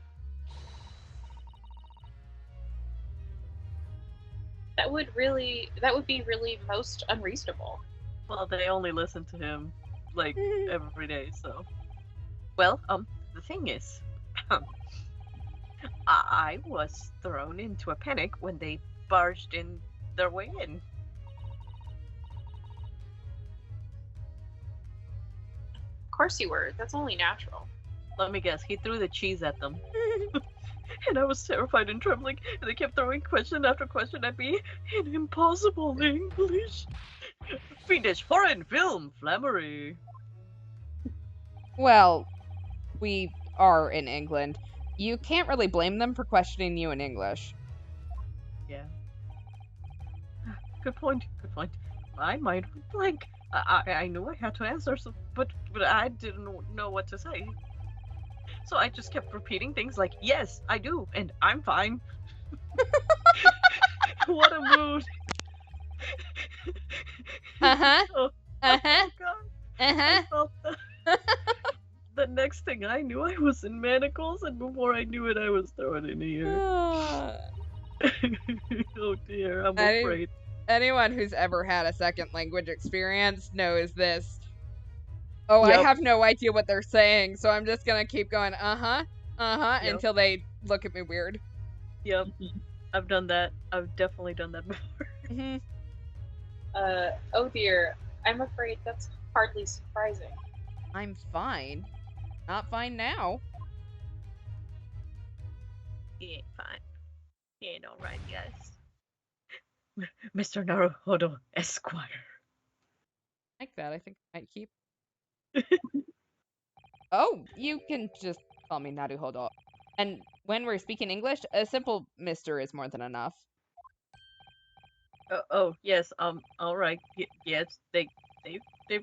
That would be really most unreasonable. Well, they only listen to him, like, every day, so. Well, the thing is, I was thrown into a panic when they barged in their way in. Of course you were. That's only natural. Let me guess, he threw the cheese at them. And I was terrified and trembling, and they kept throwing question after question at me in impossible English. Fiendish foreign film flammery. Well, we are in England. You can't really blame them for questioning you in English. Yeah. Good point. My mind went blank. I knew I had to answer, but I didn't know what to say. So I just kept repeating things like, yes, I do, and I'm fine. What a mood. Uh-huh. Oh, Uh-huh. oh God. Uh-huh. I felt that. The next thing I knew, I was in manacles, and before I knew it, I was thrown in here. Oh dear, I'm afraid. Anyone who's ever had a second language experience knows this. Oh, Yep. I have no idea what they're saying, so I'm just gonna keep going, Yep. until they look at me weird. Yep, I've done that. I've definitely done that before. Mm-hmm. Oh dear. I'm afraid that's hardly surprising. I'm fine. Not fine now. He ain't fine. He ain't alright, guys. Mr. Naruhodo Esquire. Like that, I think I might keep. Oh, you can just call me Naruhodo. And when we're speaking English, a simple Mr. is more than enough. Oh yes, alright. Yes, they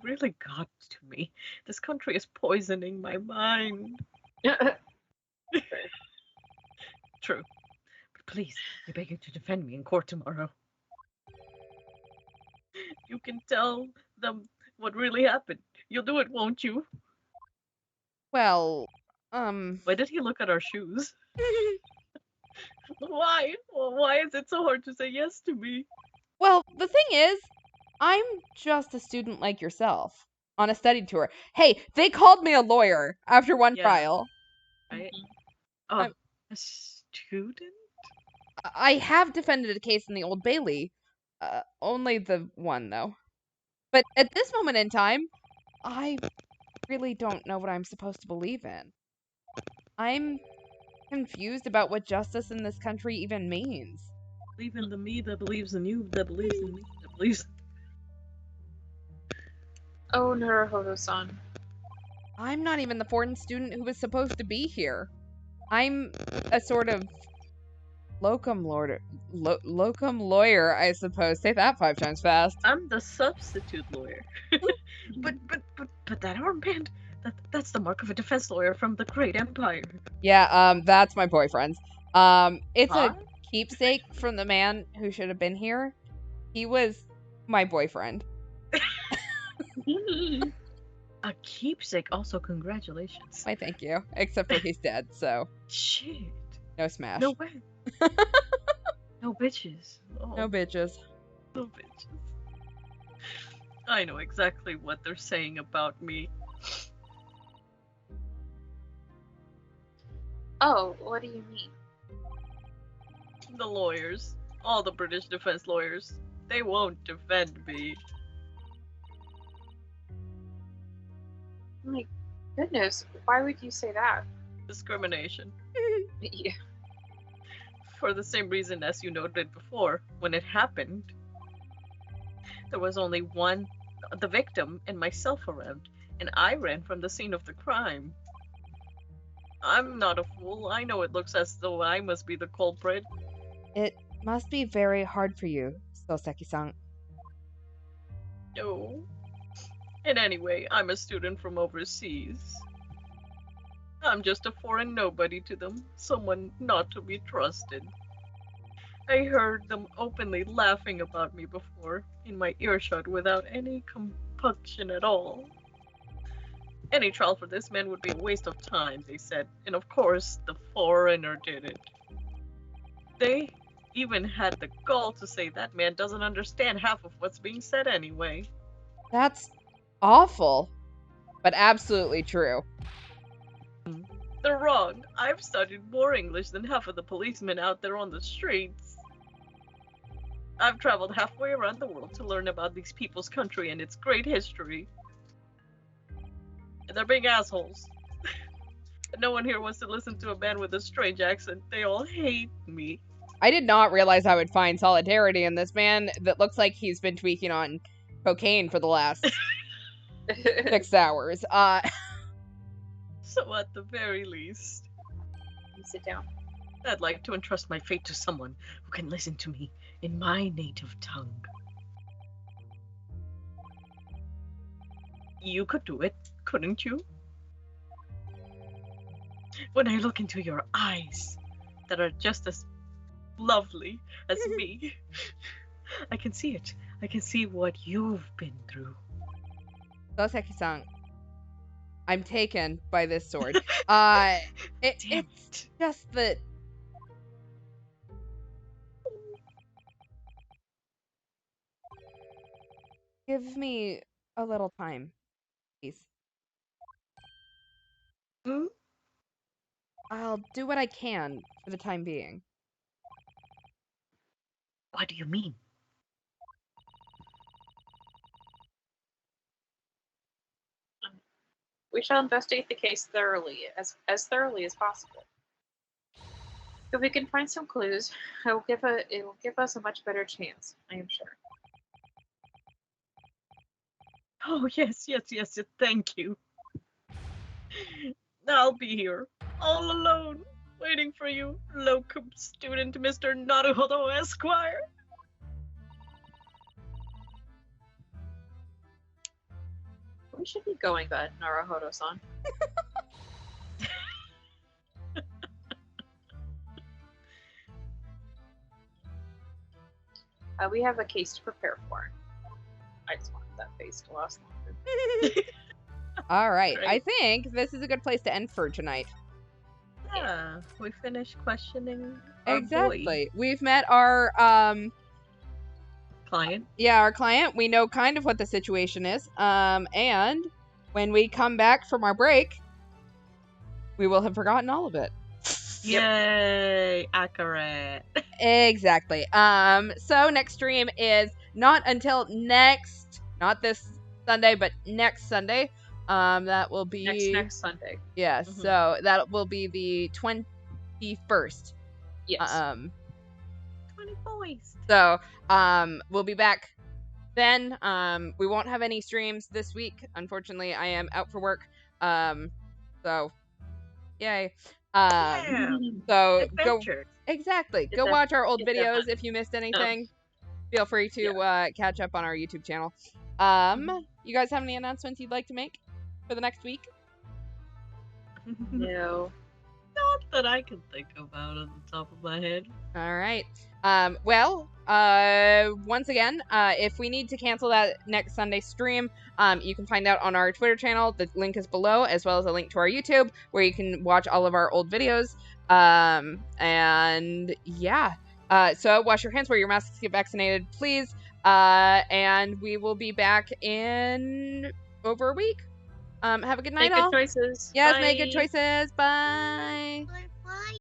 really got to me. This country is poisoning my mind. True. But please, I beg you to defend me in court tomorrow. You can tell them what really happened. You'll do it, won't you? Well, Why did he look at our shoes? Why? Well, why is it so hard to say yes to me? Well, the thing is, I'm just a student like yourself on a study tour. Hey, they called me a lawyer after one Yeah. trial. Right? Oh, a student? I have defended a case in the Old Bailey. Only the one, though. But at this moment in time, I really don't know what I'm supposed to believe in. I'm confused about what justice in this country even means. Believe in the me that believes in you, that believes in me, that believes. Oh, Naruhodo-san. I'm not even the foreign student who was supposed to be here. I'm a sort of locum lawyer, I suppose. Say that 5 times fast. I'm the substitute lawyer. but that armband, That's the mark of a defense lawyer from the Great Empire. Yeah, that's my boyfriend's. It's Huh? a keepsake from the man who should have been here. He was my boyfriend. A keepsake. Also, congratulations. Why, thank you. Except for he's dead, so Shit. no smash. No way. No bitches. Oh, No bitches. no bitches. I know exactly what they're saying about me. Oh, what do you mean? The lawyers, all the British defense lawyers, they won't defend me. My goodness, why would you say that? Discrimination. Yeah. For the same reason as you noted before, when it happened, there was only one, the victim, and myself around, and I ran from the scene of the crime. I'm not a fool. I know it looks as though I must be the culprit. It must be very hard for you, Soseki-san. No. And anyway, I'm a student from overseas. I'm just a foreign nobody to them, someone not to be trusted. I heard them openly laughing about me before, in my earshot without any compunction at all. Any trial for this man would be a waste of time, they said, and of course, the foreigner did it. They even had the gall to say that man doesn't understand half of what's being said anyway. That's awful, but absolutely true. They're wrong. I've studied more English than half of the policemen out there on the streets. I've traveled halfway around the world to learn about these people's country and its great history. And they're being assholes. No one here wants to listen to a man with a strange accent. They all hate me. I did not realize I would find solidarity in this man that looks like he's been tweaking on cocaine for the last 6 hours. So at the very least, You sit down. I'd like to entrust my fate to someone who can listen to me in my native tongue. You could do it, couldn't you? When I look into your eyes that are just as lovely as me, I can see it. I can see what you've been through. Soseki-san, I'm taken by this sword. Damn It's it. just that give me a little time, please. Hmm? I'll do what I can for the time being. What do you mean? We shall investigate the case thoroughly, as thoroughly as possible. If we can find some clues, it will give us a much better chance, I am sure. Oh, yes, thank you. I'll be here, all alone, waiting for you, locum student Mr. Naruhodo Esquire. We should be going then, Naruhodo-san. We have a case to prepare for. I just wanted that face to last longer. All right. Great. I think this is a good place to end for tonight. Yeah, we finished questioning our Exactly. boy We've met our client. our client. We know kind of what the situation is. And when we come back from our break, we will have forgotten all of it. Yay, accurate. Exactly. So next stream is not until not this Sunday, but next Sunday. That will be Next Sunday. Yeah, Mhm. so that will be the 21st. Yes. 20 boys. So, we'll be back then. We won't have any streams this week. Unfortunately, I am out for work. So, yay. Yeah. So go Adventure. exactly. Get Go that- watch our old get that videos fun. if you missed anything. Feel free to catch up on our YouTube channel. You guys have any announcements you'd like to make for the next week? No. Not that I can think about at the top of my head. All right. Well, once again, if we need to cancel that next Sunday stream, you can find out on our Twitter channel. The link is below, as well as a link to our YouTube, where you can watch all of our old videos. And yeah. So wash your hands, wear your masks, get vaccinated, please. And we will be back in over a week. Have a good night, Make good all. choices. Yes, Bye. make good choices. Bye. Bye.